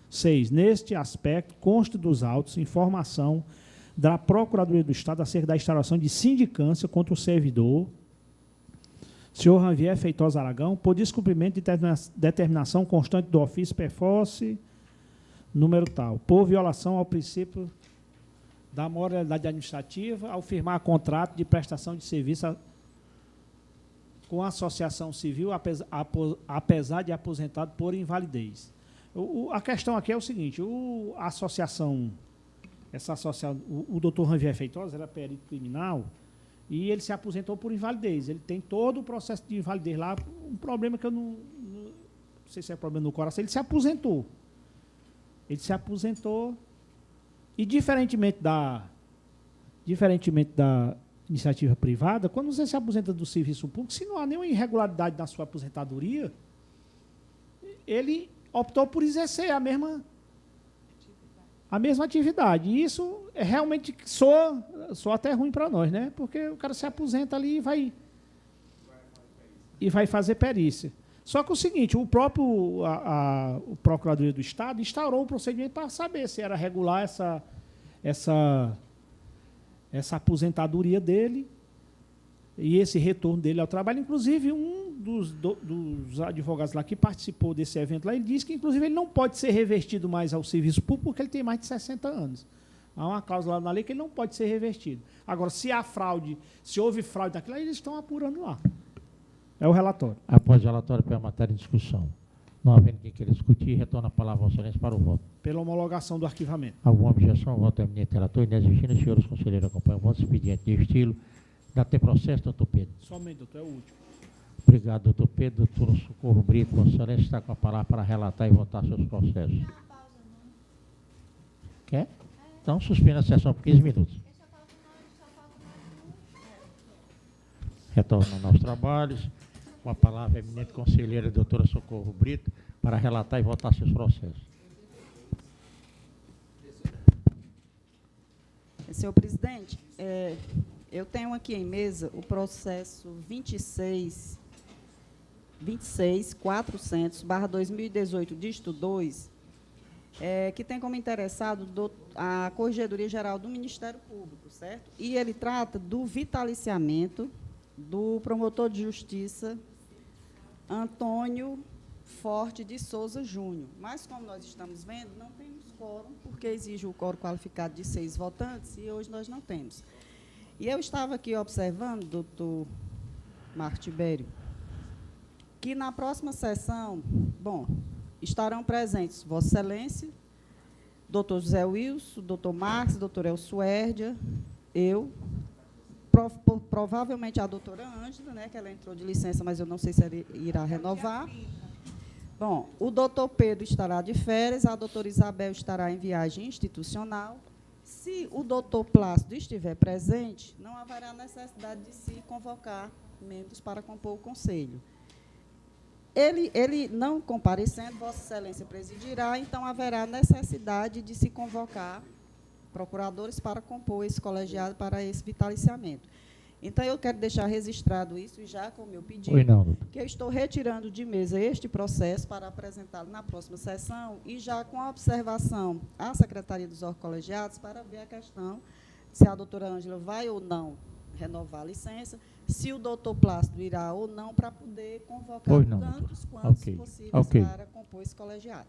6. Neste aspecto, consta dos autos informação da Procuradoria do Estado acerca da instauração de sindicância contra o servidor, senhor Ranvier Feitosa Aragão, por descumprimento de determinação constante do ofício perforce, número tal, por violação ao princípio da moralidade administrativa, ao firmar contrato de prestação de serviço com a associação civil, apesar de aposentado por invalidez. A questão aqui é o seguinte: o doutor Ranvier Feitosa era perito criminal e ele se aposentou por invalidez. Ele tem todo o processo de invalidez lá. Um problema que eu não sei se é problema no coração. Ele se aposentou. E diferentemente da iniciativa privada, quando você se aposenta do serviço público, se não há nenhuma irregularidade na sua aposentadoria, ele optou por exercer a mesma atividade. E isso é realmente soa até ruim para nós, né? Porque o cara se aposenta ali e vai fazer perícia. Só que o seguinte, o Procuradoria do Estado instaurou o procedimento para saber se era regular essa aposentadoria dele e esse retorno dele ao trabalho. Inclusive, um dos advogados lá que participou desse evento lá, ele disse que, inclusive, ele não pode ser revertido mais ao serviço público porque ele tem mais de 60 anos. Há uma cláusula na lei que ele não pode ser revertido. Agora, se há fraude, se houve fraude naquilo, eles estão apurando lá. É o relatório. Após o relatório pela matéria em discussão, não havendo quem queira discutir, retorna a palavra ao excelência para o voto. Pela homologação do arquivamento. Alguma objeção ao voto do eminente relator? Inexistindo, os senhores conselheiros acompanham o voto. Expediente de estilo. Dá até processo, doutor Pedro. Somente, doutor, é o último. Obrigado, doutor Pedro. Doutor Socorro Brito, Vossa Excelência está com a palavra para relatar e votar seus processos. Quer? Então, suspenda a sessão por 15 minutos. Retorno aos nossos trabalhos. Com a palavra, a eminente conselheira, doutora Socorro Brito, para relatar e votar seus processos. Senhor presidente, eu tenho aqui em mesa o processo 26.400/2018, dígito 2, que tem como interessado a Corregedoria Geral do Ministério Público, certo? E ele trata do vitaliciamento do promotor de justiça Antônio Forte de Souza Júnior. Mas, como nós estamos vendo, não temos quórum, porque exige o quórum qualificado de 6 votantes, e hoje nós não temos. E eu estava aqui observando, doutor Marco Tibério, que na próxima sessão, estarão presentes Vossa Excelência, doutor José Wilson, doutor Marques, doutor Elsuérdia, eu, provavelmente a doutora Ângela, né, que ela entrou de licença, mas eu não sei se ela irá renovar. Bom, o doutor Pedro estará de férias, a doutora Isabel estará em viagem institucional. Se o doutor Plácido estiver presente, não haverá necessidade de se convocar membros para compor o conselho. Ele não comparecendo, Vossa Excelência presidirá, então haverá necessidade de se convocar procuradores para compor esse colegiado para esse vitaliciamento. Então, eu quero deixar registrado isso, e já com o meu pedido, que eu estou retirando de mesa este processo para apresentá-lo na próxima sessão, e já com a observação à Secretaria dos órgãos colegiados para ver a questão se a doutora Ângela vai ou não renovar a licença, se o doutor Plácido irá ou não, para poder convocar tantos quantos possíveis para compor esse colegiado.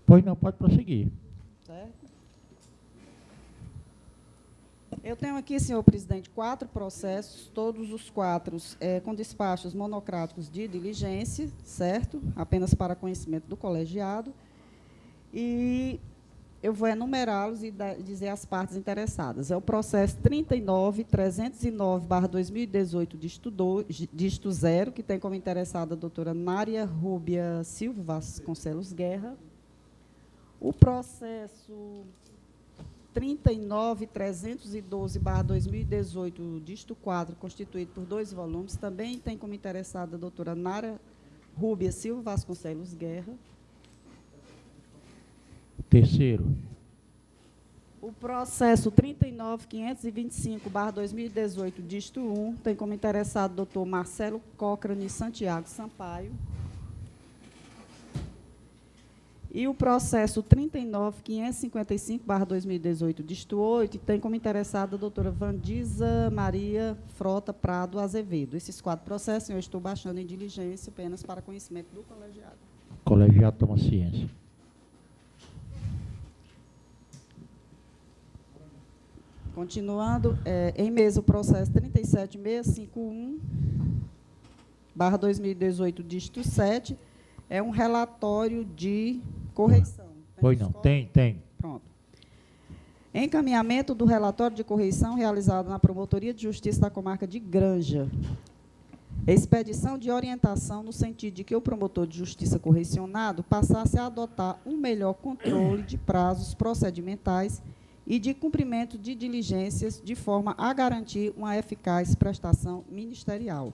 Pois não, pode prosseguir. Certo? Eu tenho aqui, senhor presidente, 4 processos, todos os 4 com despachos monocráticos de diligência, certo? Apenas para conhecimento do colegiado. E eu vou enumerá-los e dizer as partes interessadas. É o processo 39.309/2018, dígito 0, que tem como interessada a doutora Maria Rúbia Silva Vasconcelos Guerra. O processo 39.312/2018, dígito 4, constituído por 2 volumes, também tem como interessada a doutora Nara Rúbia Silva Vasconcelos Guerra. Terceiro. O processo 39.525/2018, dígito 1, tem como interessado o doutor Marcelo Cochrane Santiago Sampaio. E o processo 39.555/2018, dígito 8, tem como interessada a doutora Vandisa Maria Frota Prado Azevedo. Esses 4 processos eu estou baixando em diligência apenas para conhecimento do colegiado. O colegiado toma ciência. Continuando, em mesa o processo 37.651/2018, dígito 7, é um relatório de correição. Pois não, tem. Pronto. Encaminhamento do relatório de correição realizado na Promotoria de Justiça da Comarca de Granja. Expedição de orientação no sentido de que o promotor de justiça correcionado passasse a adotar um melhor controle de prazos procedimentais e de cumprimento de diligências, de forma a garantir uma eficaz prestação ministerial.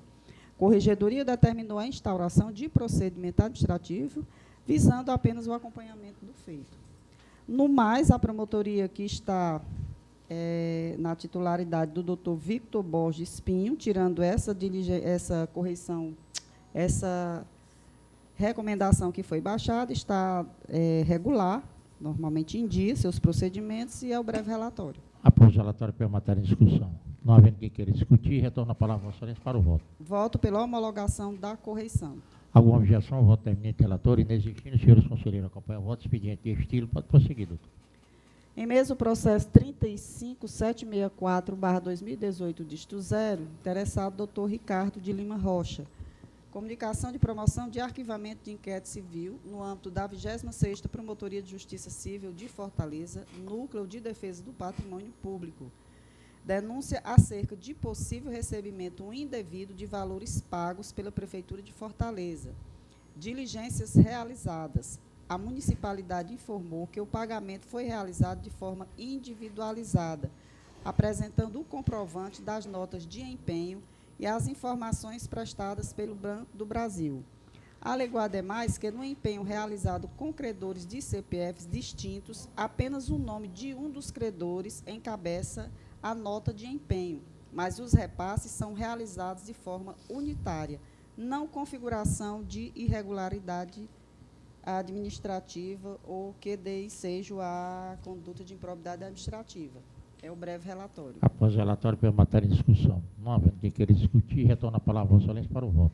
Corregedoria determinou a instauração de procedimento administrativo, visando apenas o acompanhamento do feito. No mais, a promotoria que está na titularidade do doutor Victor Borges Espinho, tirando essa correição, essa recomendação que foi baixada, está regular, normalmente em dia, seus procedimentos, e é o breve relatório. Após o relatório pela matéria em discussão. Não havendo quem queira discutir, retorna a palavra a Vossa Excelência para o voto. Voto pela homologação da correição. Alguma objeção ao voto da eminente relatora? Inexistindo, os senhores conselheiros acompanham o voto. Expediente de estilo. Pode prosseguir, doutor. Em mesa, o processo 35.764/2018, dígito 0, interessado doutor Ricardo de Lima Rocha. Comunicação de promoção de arquivamento de inquérito civil no âmbito da 26ª Promotoria de Justiça Civil de Fortaleza, Núcleo de Defesa do Patrimônio Público. Denúncia acerca de possível recebimento indevido de valores pagos pela Prefeitura de Fortaleza. Diligências realizadas. A municipalidade informou que o pagamento foi realizado de forma individualizada, apresentando o comprovante das notas de empenho e as informações prestadas pelo Banco do Brasil. Alegou, ademais, que no empenho realizado com credores de CPFs distintos, apenas o nome de um dos credores encabeça a nota de empenho, mas os repasses são realizados de forma unitária, não configuração de irregularidade administrativa ou que dê ensejo à conduta de improbidade administrativa. É o breve relatório. Após o relatório, pela matéria em discussão. Não havendo quem queira discutir, retorna a palavra ao Excelência para o voto.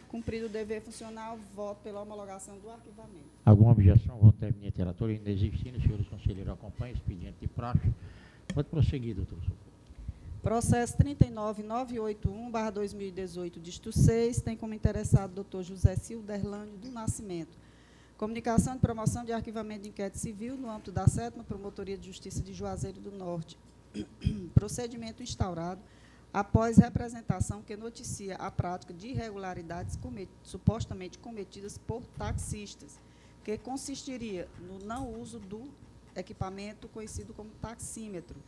Cumprido o dever funcional, voto pela homologação do arquivamento. Alguma objeção ao voto do eminente relator? Ainda existindo, os senhores conselheiros acompanham o expediente de praxe. Pode prosseguir, doutor Socorro. Processo 39981/2018, dígito 6, tem como interessado o doutor José Silderlânio do Nascimento. Comunicação de promoção de arquivamento de inquérito civil no âmbito da 7ª Promotoria de Justiça de Juazeiro do Norte. Procedimento instaurado após representação que noticia a prática de irregularidades supostamente cometidas por taxistas, que consistiria no não uso do equipamento conhecido como taxímetro.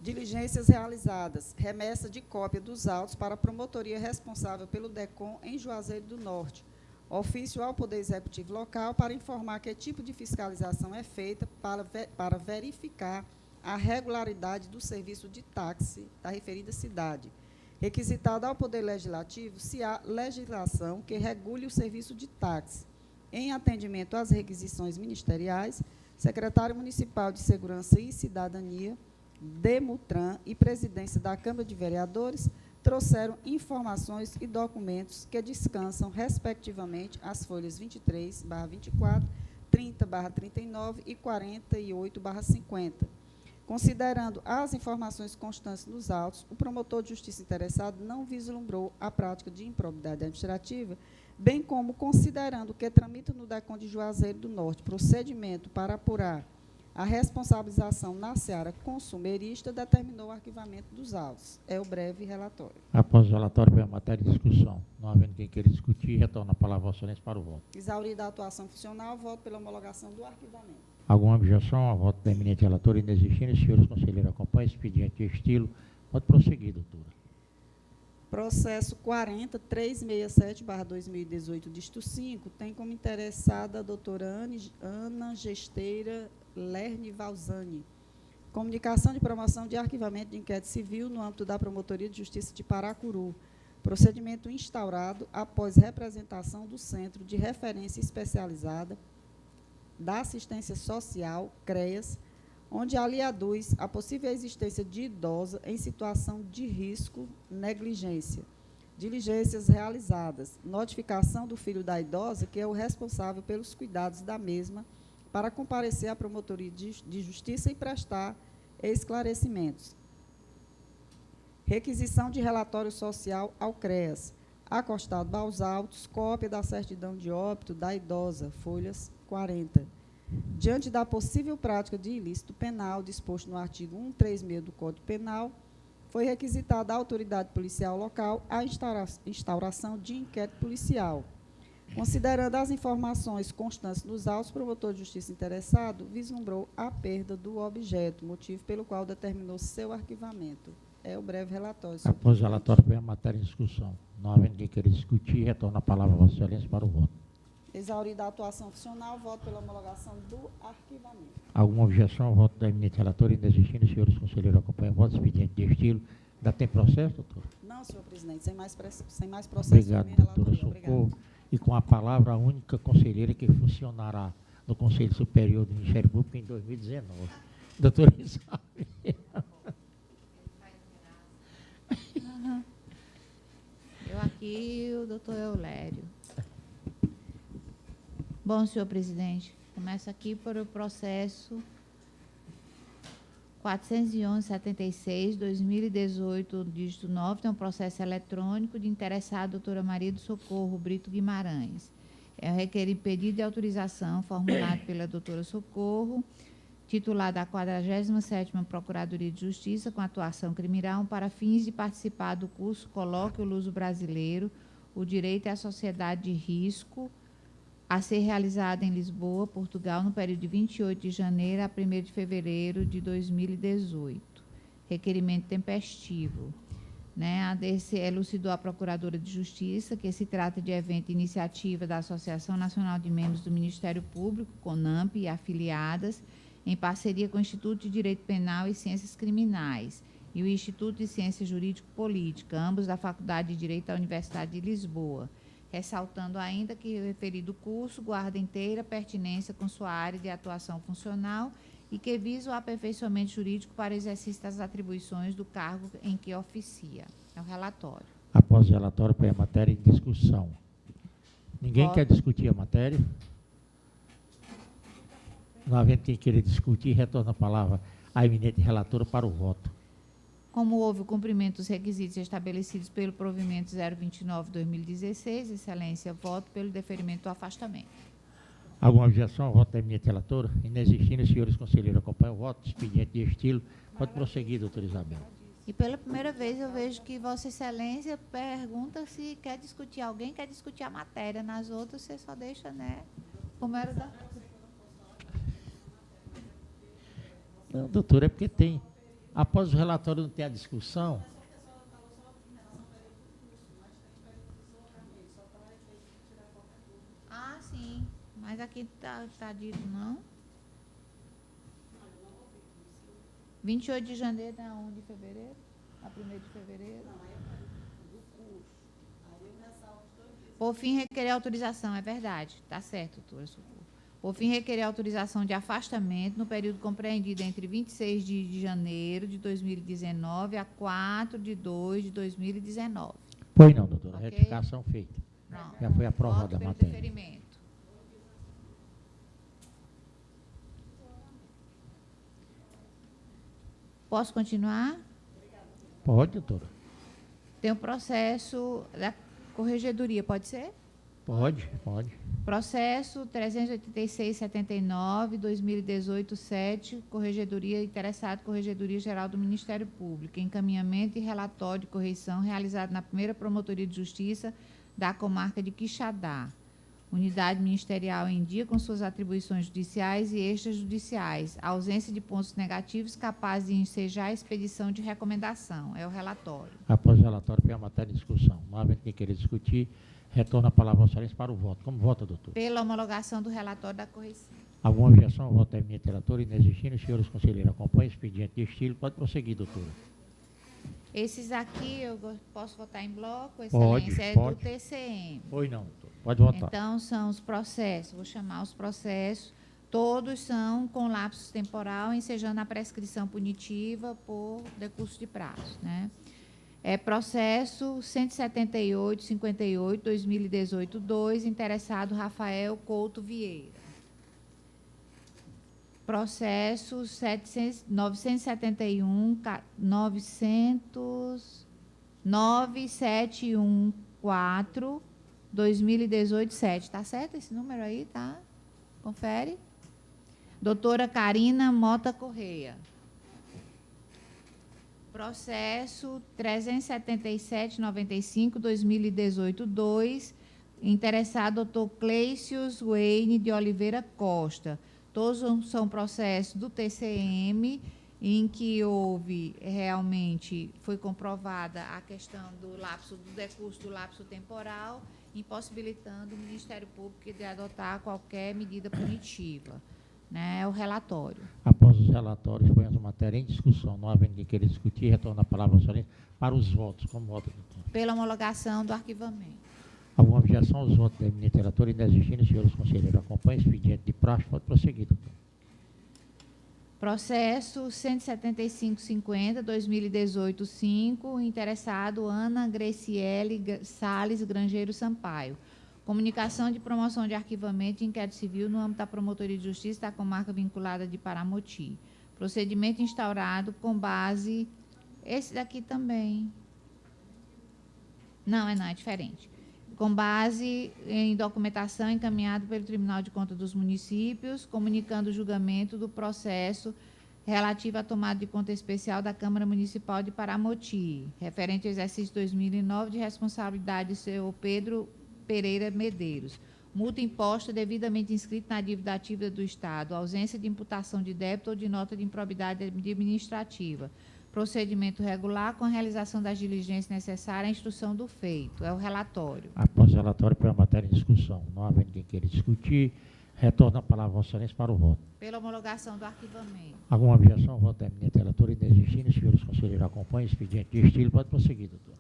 Diligências realizadas, remessa de cópia dos autos para a promotoria responsável pelo DECOM em Juazeiro do Norte. Ofício ao Poder Executivo local para informar que tipo de fiscalização é feita para verificar a regularidade do serviço de táxi da referida cidade. Requisitado ao Poder Legislativo se há legislação que regule o serviço de táxi. Em atendimento às requisições ministeriais, Secretário Municipal de Segurança e Cidadania, DEMUTRAN e Presidência da Câmara de Vereadores trouxeram informações e documentos que descansam, respectivamente, as folhas 23/24, 30/39 e 48/50. Considerando as informações constantes nos autos, o promotor de justiça interessado não vislumbrou a prática de improbidade administrativa, bem como considerando que tramita no DECOM de Juazeiro do Norte procedimento para apurar a responsabilização na seara consumerista, determinou o arquivamento dos autos. É o breve relatório. Após o relatório, pela matéria em discussão. Não havendo quem queira discutir, retorna a palavra ao Excelência para o voto. Exaurida a atuação funcional, voto pela homologação do arquivamento. Alguma objeção ao voto da eminente relatora? Ainda existindo, os senhores conselheiros acompanham o expediente de estilo. Pode prosseguir, doutora. Processo 40367/2018, dígito 5, tem como interessada a doutora Ana Gesteira Lerni Valzani. Comunicação de promoção de arquivamento de inquérito civil no âmbito da Promotoria de Justiça de Paracuru. Procedimento instaurado após representação do Centro de Referência Especializada da Assistência Social, CREAS, onde ali aduz a possível existência de idosa em situação de risco, negligência. Diligências realizadas, notificação do filho da idosa, que é o responsável pelos cuidados da mesma, para comparecer à Promotoria de Justiça e prestar esclarecimentos. Requisição de relatório social ao CREAS, acostado aos autos, cópia da certidão de óbito da idosa, folhas 40. Diante da possível prática de ilícito penal, disposto no artigo 136 do Código Penal, foi requisitada à autoridade policial local a instauração de inquérito policial. Considerando as informações constantes nos autos, o promotor de justiça interessado vislumbrou a perda do objeto, motivo pelo qual determinou seu arquivamento. É o breve relatório. Após o relatório, vem a matéria em discussão. Não havendo quem queira discutir, retorna a palavra a Vossa Excelência para o voto. Exaurida a atuação funcional, voto pela homologação do arquivamento. Alguma objeção ao voto da eminente relatora? Ainda existindo, os senhores conselheiros acompanham o voto expediente de estilo. Ainda tem processo, doutor? Não, senhor presidente, sem mais processo. Obrigado, minha doutora relatoria. Socorro. Obrigada. E com a palavra, a única conselheira que funcionará no Conselho Superior do Ministério Público em 2019. Doutora Isabel. Eu aqui, o doutor Eulério. Bom, senhor presidente, começa aqui por o processo 411-76, dígito 9, tem um processo eletrônico de interessado a doutora Maria do Socorro Brito Guimarães. É um pedido de autorização formulado pela doutora Socorro, titular da 47ª Procuradoria de Justiça, com atuação criminal, para fins de participar do curso Colóquio Luso Brasileiro, o Direito à Sociedade de Risco, a ser realizada em Lisboa, Portugal, no período de 28 de janeiro a 1º de fevereiro de 2018. requerimento tempestivo. Né? A DCE elucidou à Procuradora de Justiça que se trata de evento e iniciativa da Associação Nacional de Membros do Ministério Público, CONAMP, e afiliadas, em parceria com o Instituto de Direito Penal e Ciências Criminais e o Instituto de Ciência Jurídico-Política, ambos da Faculdade de Direito da Universidade de Lisboa, ressaltando ainda que o referido curso guarda inteira pertinência com sua área de atuação funcional e que visa o aperfeiçoamento jurídico para o exercício das atribuições do cargo em que oficia. É o relatório. Após o relatório, põe a matéria em discussão. Ninguém Voto. quer discutir a matéria? Não havendo quem querer discutir, retorna a palavra à eminente relatora para o voto. Como houve o cumprimento dos requisitos estabelecidos pelo provimento 029/2016, excelência, voto pelo deferimento do afastamento. Alguma objeção ao voto da eminente relatora? Inexistindo, os senhores conselheiros acompanham o voto. Expediente de estilo. Pode prosseguir, doutora Isabel. E pela primeira vez eu vejo que Vossa Excelência pergunta se quer discutir, alguém quer discutir a matéria. Nas outras você só deixa, né? Como era da... Não, doutora, é porque tem. Após o relatório não ter a discussão. Ah, sim. Mas aqui tá dito, não? 28 de janeiro a 1 de fevereiro? A 1º de fevereiro? Por fim, requerer autorização, é verdade. Está certo, doutora Socorro. Por fim, requerer autorização de afastamento no período compreendido entre 26 de janeiro de 2019 a 4 de 2 de 2019. Pois não, doutora. Ok. Retificação feita. Pronto. Já foi aprovada Voto a pelo matéria. deferimento. Posso continuar? Pode, doutora. Tem um processo da Corregedoria, pode ser? Pode. Processo 386/79, 2018-7, Corregedoria interessado, Corregedoria Geral do Ministério Público, encaminhamento e relatório de correição realizado na primeira Promotoria de Justiça da comarca de Quixadá. Unidade ministerial em dia com suas atribuições judiciais e extrajudiciais. Ausência de pontos negativos capazes de ensejar a expedição de recomendação. É o relatório. Após o relatório, põe a matéria em discussão. Não havendo quem querer discutir, retorna a palavra ao excelência para o voto. Como vota, doutor? Pela homologação do relatório da correição. Alguma objeção ao voto da eminente relatora? Inexistindo, os senhores conselheiros acompanham o expediente de estilo. Pode prosseguir, doutora. Esses aqui eu posso votar em bloco, Pode, excelência, é pode. do TCM. Pois não, doutor. Pode votar. Então, são os processos, vou chamar os processos, todos são com lapso temporal, ensejando a prescrição punitiva por decurso de prazo, né? É processo 178/58, 2018-2, interessado Rafael Couto Vieira. Processo 9714, 2018-7. Tá certo esse número aí, tá? Confere. Doutora Karina Mota Correia. Processo 377/95, 2018-2, interessado doutor Cleicius Wayne de Oliveira Costa. Todos são processos do TCM, em que houve realmente, foi comprovada a questão do lapso, do decurso do lapso temporal, impossibilitando o Ministério Público de adotar qualquer medida punitiva. Né, o relatório. Após os relatórios, põe a matéria em discussão. Não havendo quem querer discutir, retorna a palavra ao excelência para os votos. Como vota, doutor? Pela homologação do arquivamento. Alguma objeção aos votos da eminente relatora? Inexistindo, os senhores conselheiros acompanham o expediente de praxe. Pode prosseguir, doutor. Processo 175/50, 2018-5, interessado Ana Greciele Salles Grangeiro Sampaio. Comunicação de promoção de arquivamento de inquérito civil no âmbito da Promotoria de Justiça da comarca vinculada de Paramoti. Procedimento instaurado com base... Esse daqui também. Não, é diferente. Com base em documentação encaminhada pelo Tribunal de Contas dos Municípios, comunicando o julgamento do processo relativo à tomada de conta especial da Câmara Municipal de Paramoti, referente ao exercício 2009 de responsabilidade do senhor Pedro Pereira Medeiros. Multa imposta devidamente inscrita na dívida ativa do Estado, ausência de imputação de débito ou de nota de improbidade administrativa. Procedimento regular com a realização das diligências necessárias à instrução do feito. É o relatório. Após o relatório, pela matéria em discussão, não havendo ninguém queira discutir, retorna a palavra a Vossa Excelência para o voto. Pela homologação do arquivamento. Alguma objeção? Voto eminente relator inexistindo. Os senhores conselheiros acompanham. Expediente de estilo. Pode prosseguir, doutor.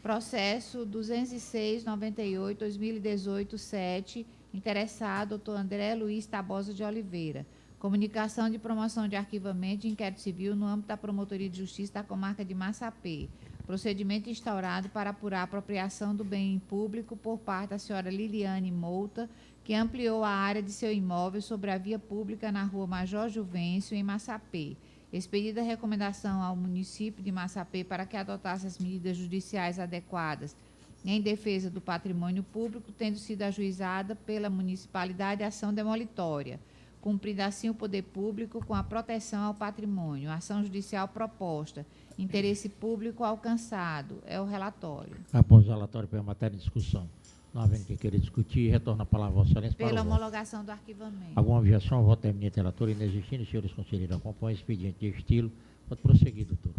Processo 206-98-2018-7, interessado, doutor André Luiz Tabosa de Oliveira. Comunicação de promoção de arquivamento de inquérito civil no âmbito da Promotoria de Justiça da Comarca de Massapê. Procedimento instaurado para apurar a apropriação do bem público por parte da senhora Liliane Mouta, que ampliou a área de seu imóvel sobre a via pública na rua Major Juvencio, em Massapê. Expedida recomendação ao município de Massapê para que adotasse as medidas judiciais adequadas em defesa do patrimônio público, tendo sido ajuizada pela municipalidade a ação demolitória, cumprindo assim o poder público com a proteção ao patrimônio. Ação judicial proposta. Interesse público alcançado. É o relatório. Após o relatório, pela matéria em discussão, não havendo quem queira discutir, retorna a palavra a Vossa Excelência para Pela o voto. homologação do arquivamento. Alguma objeção? Voto eminente relator inexistindo. Os senhores conselheiros acompanham. Expediente de estilo. Pode prosseguir, doutor.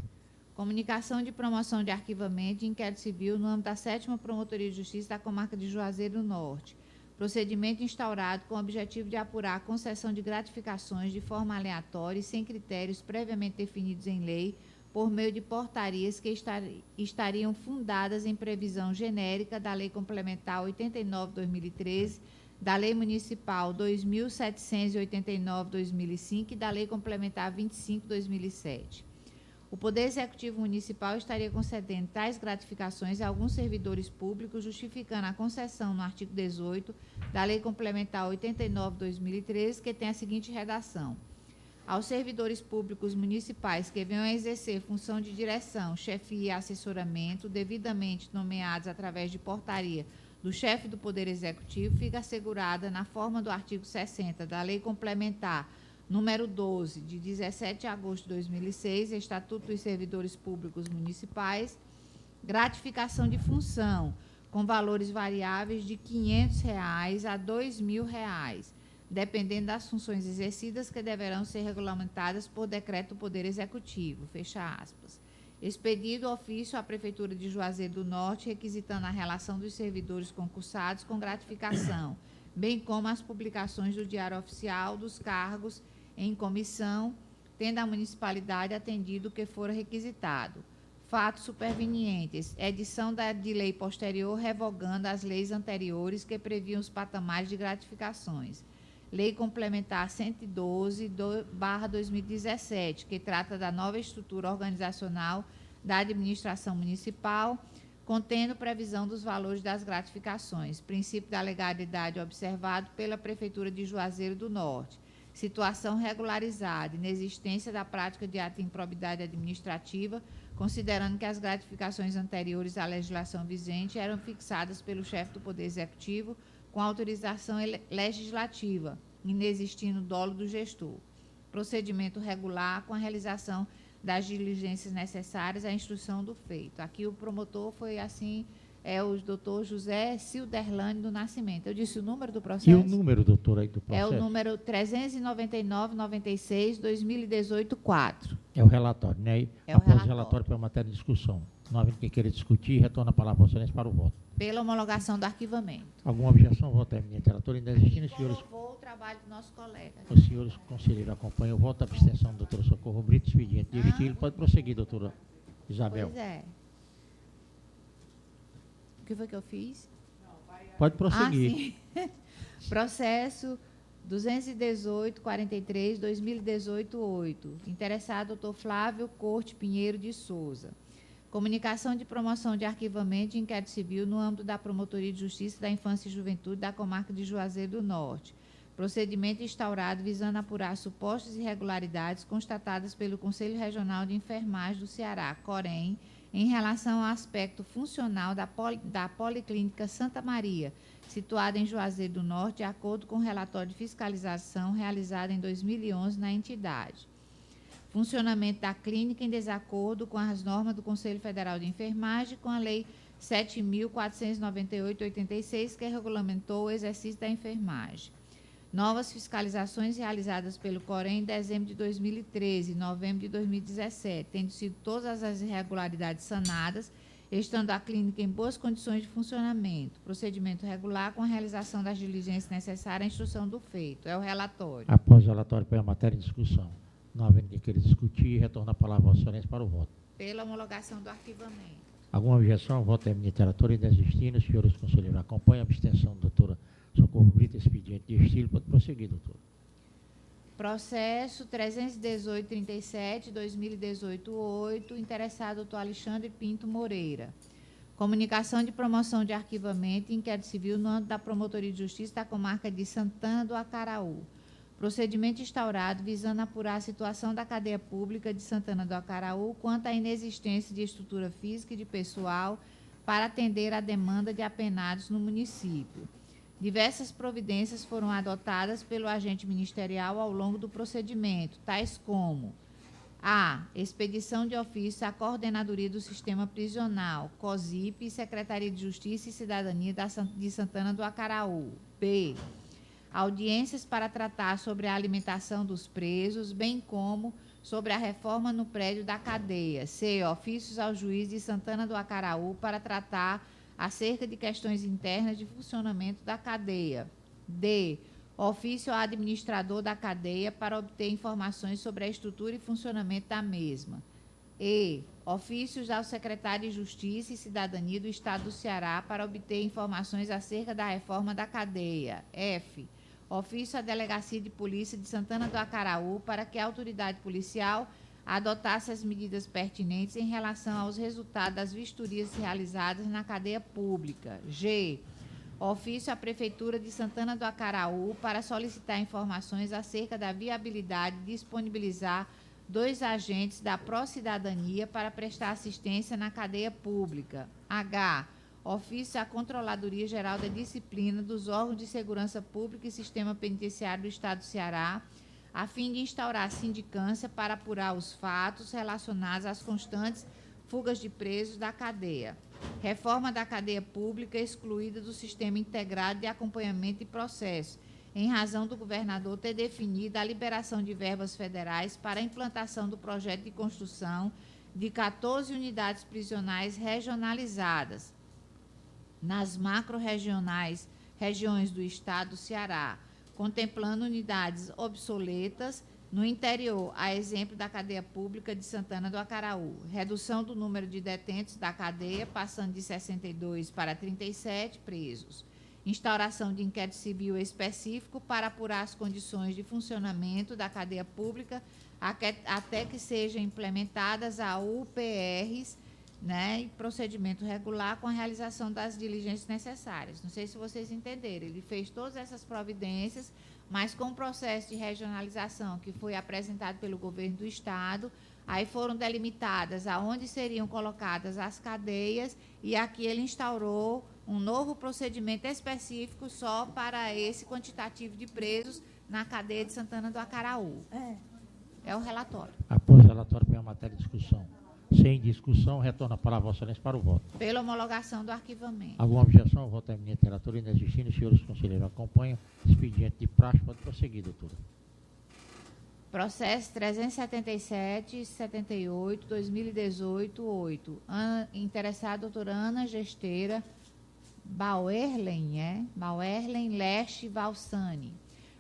Comunicação de promoção de arquivamento de inquérito civil no âmbito da 7ª Promotoria de Justiça da Comarca de Juazeiro do Norte. Procedimento instaurado com o objetivo de apurar a concessão de gratificações de forma aleatória e sem critérios previamente definidos em lei, por meio de portarias que estariam fundadas em previsão genérica da Lei Complementar 89/2013, da Lei Municipal 2789/2005 e da Lei Complementar 25/2007. O Poder Executivo Municipal estaria concedendo tais gratificações a alguns servidores públicos, justificando a concessão no artigo 18 da Lei Complementar 89/2013, que tem a seguinte redação: aos servidores públicos municipais que venham a exercer função de direção, chefia e assessoramento, devidamente nomeados através de portaria do chefe do Poder Executivo, fica assegurada, na forma do artigo 60 da Lei Complementar número 12, de 17 de agosto de 2006, Estatuto dos Servidores Públicos Municipais, gratificação de função, com valores variáveis de R$ 500 a R$ 2.000, dependendo das funções exercidas, que deverão ser regulamentadas por decreto do Poder Executivo, fecha aspas. Expedido ofício à Prefeitura de Juazeiro do Norte, requisitando a relação dos servidores concursados com gratificação, bem como as publicações do Diário Oficial dos cargos em comissão, tendo a municipalidade atendido o que for requisitado. Fatos supervenientes: edição de lei posterior revogando as leis anteriores que previam os patamares de gratificações. Lei Complementar 112/2017, que trata da nova estrutura organizacional da administração municipal, contendo previsão dos valores das gratificações. Princípio da legalidade observado pela Prefeitura de Juazeiro do Norte. Situação regularizada, inexistência da prática de ato de improbidade administrativa, considerando que as gratificações anteriores à legislação vigente eram fixadas pelo chefe do Poder Executivo com autorização legislativa, inexistindo dolo do gestor. Procedimento regular com a realização das diligências necessárias à instrução do feito. Aqui o promotor foi assim, o doutor José Cilderlane do Nascimento. Eu disse o número do processo? E o número, doutor, aí do processo? É o número 399-96-2018-4. É o relatório, né? É o Após relatório. o relatório, pela matéria de discussão, não havendo quem queira discutir, retorna a palavra a Vossa Excelência para o voto. Pela homologação do arquivamento. Alguma objeção? Voto eminente relator inexistindo. Os senhores, Provou o trabalho do nosso colega. os senhores conselheiros acompanham o voto da abstenção do doutora Socorro Brito, expediente de estilo. Pode prosseguir, doutora Isabel. Pois é. O que foi que eu fiz? Pode prosseguir. Sim. Processo 218-43-2018-8. Interessado, doutor Flávio Corte Pinheiro de Souza. Comunicação de promoção de arquivamento de inquérito civil no âmbito da Promotoria de Justiça da Infância e Juventude da Comarca de Juazeiro do Norte. Procedimento instaurado visando apurar supostas irregularidades constatadas pelo Conselho Regional de Enfermagem do Ceará, COREN, em relação ao aspecto funcional da Policlínica Santa Maria, situada em Juazeiro do Norte, de acordo com o relatório de fiscalização realizado em 2011 na entidade. Funcionamento da clínica em desacordo com as normas do Conselho Federal de Enfermagem, com a Lei 7.498/86, que regulamentou o exercício da enfermagem. Novas fiscalizações realizadas pelo Corém em dezembro de 2013 e novembro de 2017, tendo sido todas as irregularidades sanadas, estando a clínica em boas condições de funcionamento. Procedimento regular com a realização das diligências necessárias à instrução do feito. É o relatório. Após o relatório pela matéria em discussão, não havendo quem queira discutir, retorna a palavra à Vossa Excelência para o voto. Pela homologação do arquivamento. Alguma objeção ao voto da eminente relatora e desistindo, os senhores conselheiros acompanham a abstenção da doutora Socorro Brito, expediente de estilo. Pode prosseguir, doutora. Processo 31837, 2018-8, interessado doutor Alexandre Pinto Moreira. Comunicação de promoção de arquivamento e inquérito civil no âmbito da Promotoria de Justiça da Comarca de Santana do Acaraú. Procedimento instaurado visando apurar a situação da cadeia pública de Santana do Acaraú quanto à inexistência de estrutura física e de pessoal para atender à demanda de apenados no município. Diversas providências foram adotadas pelo agente ministerial ao longo do procedimento, tais como: a. Expedição de ofício à Coordenadoria do Sistema Prisional, COSIP, Secretaria de Justiça e Cidadania de Santana do Acaraú. B. Audiências para tratar sobre a alimentação dos presos, bem como sobre a reforma no prédio da cadeia. C. Ofícios ao juiz de Santana do Acaraú para tratar acerca de questões internas de funcionamento da cadeia. D. Ofício ao administrador da cadeia para obter informações sobre a estrutura e funcionamento da mesma. E. Ofícios ao secretário de Justiça e Cidadania do Estado do Ceará para obter informações acerca da reforma da cadeia. F. Ofício à Delegacia de Polícia de Santana do Acaraú para que a autoridade policial adotasse as medidas pertinentes em relação aos resultados das vistorias realizadas na cadeia pública. G. Ofício à Prefeitura de Santana do Acaraú para solicitar informações acerca da viabilidade de disponibilizar 2 agentes da Procidadania para prestar assistência na cadeia pública. H. Ofício à Controladoria Geral da Disciplina dos órgãos de segurança pública e sistema penitenciário do Estado do Ceará, a fim de instaurar sindicância para apurar os fatos relacionados às constantes fugas de presos da cadeia. Reforma da cadeia pública excluída do sistema integrado de acompanhamento e processo, em razão do governador ter definido a liberação de verbas federais para a implantação do projeto de construção de 14 unidades prisionais regionalizadas nas macro-regionais regiões do Estado do Ceará, contemplando unidades obsoletas no interior, a exemplo da cadeia pública de Santana do Acaraú. Redução do número de detentos da cadeia, passando de 62 para 37 presos. Instauração de inquérito civil específico para apurar as condições de funcionamento da cadeia pública até que sejam implementadas a UPRs, né, e procedimento regular com a realização das diligências necessárias. Não sei se vocês entenderam, ele fez todas essas providências, mas com o processo de regionalização que foi apresentado pelo governo do Estado, aí foram delimitadas aonde seriam colocadas as cadeias e aqui ele instaurou um novo procedimento específico só para esse quantitativo de presos na cadeia de Santana do Acaraú. É o relatório. Após o relatório pela matéria em discussão, sem discussão, retorna a palavra à Vossa Excelência para o voto. Pela homologação do arquivamento. Alguma objeção ao voto da eminente relatora e desistindo, os senhores conselheiros acompanham. Expediente de praxe, pode prosseguir, doutora. Processo 377, 78, 2018, 8. Interessada a doutora Ana Gesteira Bauerlen Leste Valsani.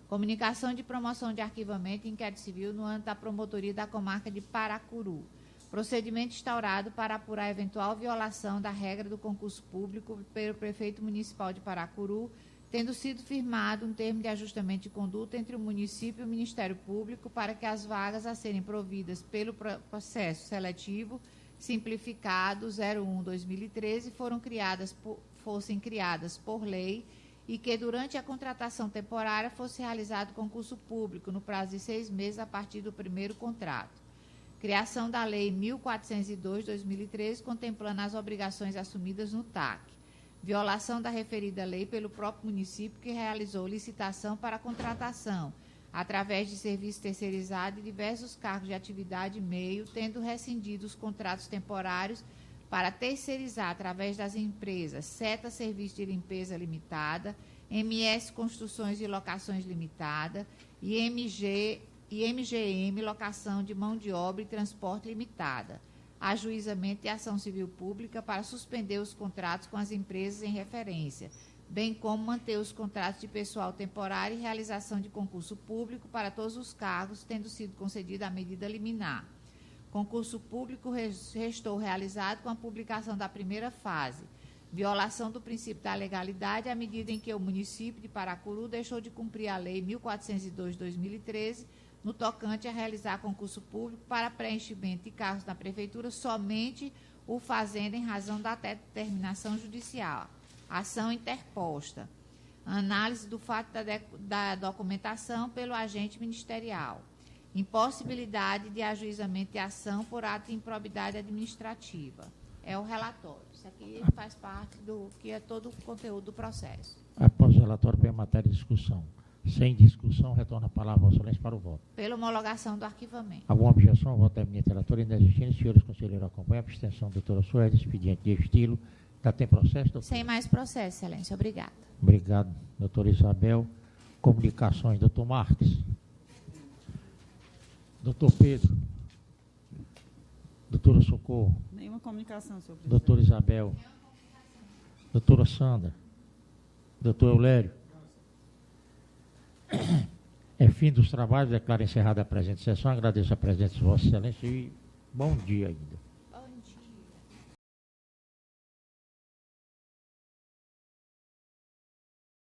Comunicação de promoção de arquivamento e inquérito civil no âmbito da Promotoria da Comarca de Paracuru. Procedimento instaurado para apurar eventual violação da regra do concurso público pelo prefeito municipal de Paracuru, tendo sido firmado um termo de ajustamento de conduta entre o município e o Ministério Público para que as vagas a serem providas pelo processo seletivo simplificado 01/2013 fossem criadas por lei e que durante a contratação temporária fosse realizado concurso público no prazo de 6 meses a partir do primeiro contrato. Criação da Lei 1402/2013, contemplando as obrigações assumidas no TAC. Violação da referida lei pelo próprio município que realizou licitação para contratação, através de serviço terceirizado e diversos cargos de atividade e meio, tendo rescindido os contratos temporários para terceirizar através das empresas Seta Serviço de Limpeza Limitada, MS Construções e Locações Limitada e MGM Locação de Mão de Obra e Transporte Limitada, ajuizamento e ação civil pública para suspender os contratos com as empresas em referência, bem como manter os contratos de pessoal temporário e realização de concurso público para todos os cargos, tendo sido concedida a medida liminar. Concurso público restou realizado com a publicação da primeira fase. Violação do princípio da legalidade à medida em que o município de Paracuru deixou de cumprir a Lei 1402/2013 no tocante a realizar concurso público para preenchimento de cargos na Prefeitura somente o fazendo em razão da determinação judicial. Ação interposta. Análise do fato da documentação pelo agente ministerial. Impossibilidade de ajuizamento de ação por ato de improbidade administrativa. É o relatório. Isso aqui faz parte do que é todo o conteúdo do processo. Após o relatório, vem a matéria de discussão. Sem discussão, retorna a palavra, Vossa Excelência, para o voto. Pela homologação do arquivamento. Alguma objeção ao voto da eminente relatora? Inexistindo, senhores conselheiros, acompanham a abstenção da doutora Suede, expediente de estilo. Já tem processo, doutor? Sem mais processo, Excelência. Obrigada. Obrigado, doutora Isabel. Comunicações, doutor Marques. Doutor Pedro. Doutora Socorro. Nenhuma comunicação, senhor presidente. Doutora Isabel. Doutora Sandra. Doutor Eulério. É fim dos trabalhos, declaro encerrada a presente sessão. Agradeço a presença de Vossa Excelência e bom dia ainda.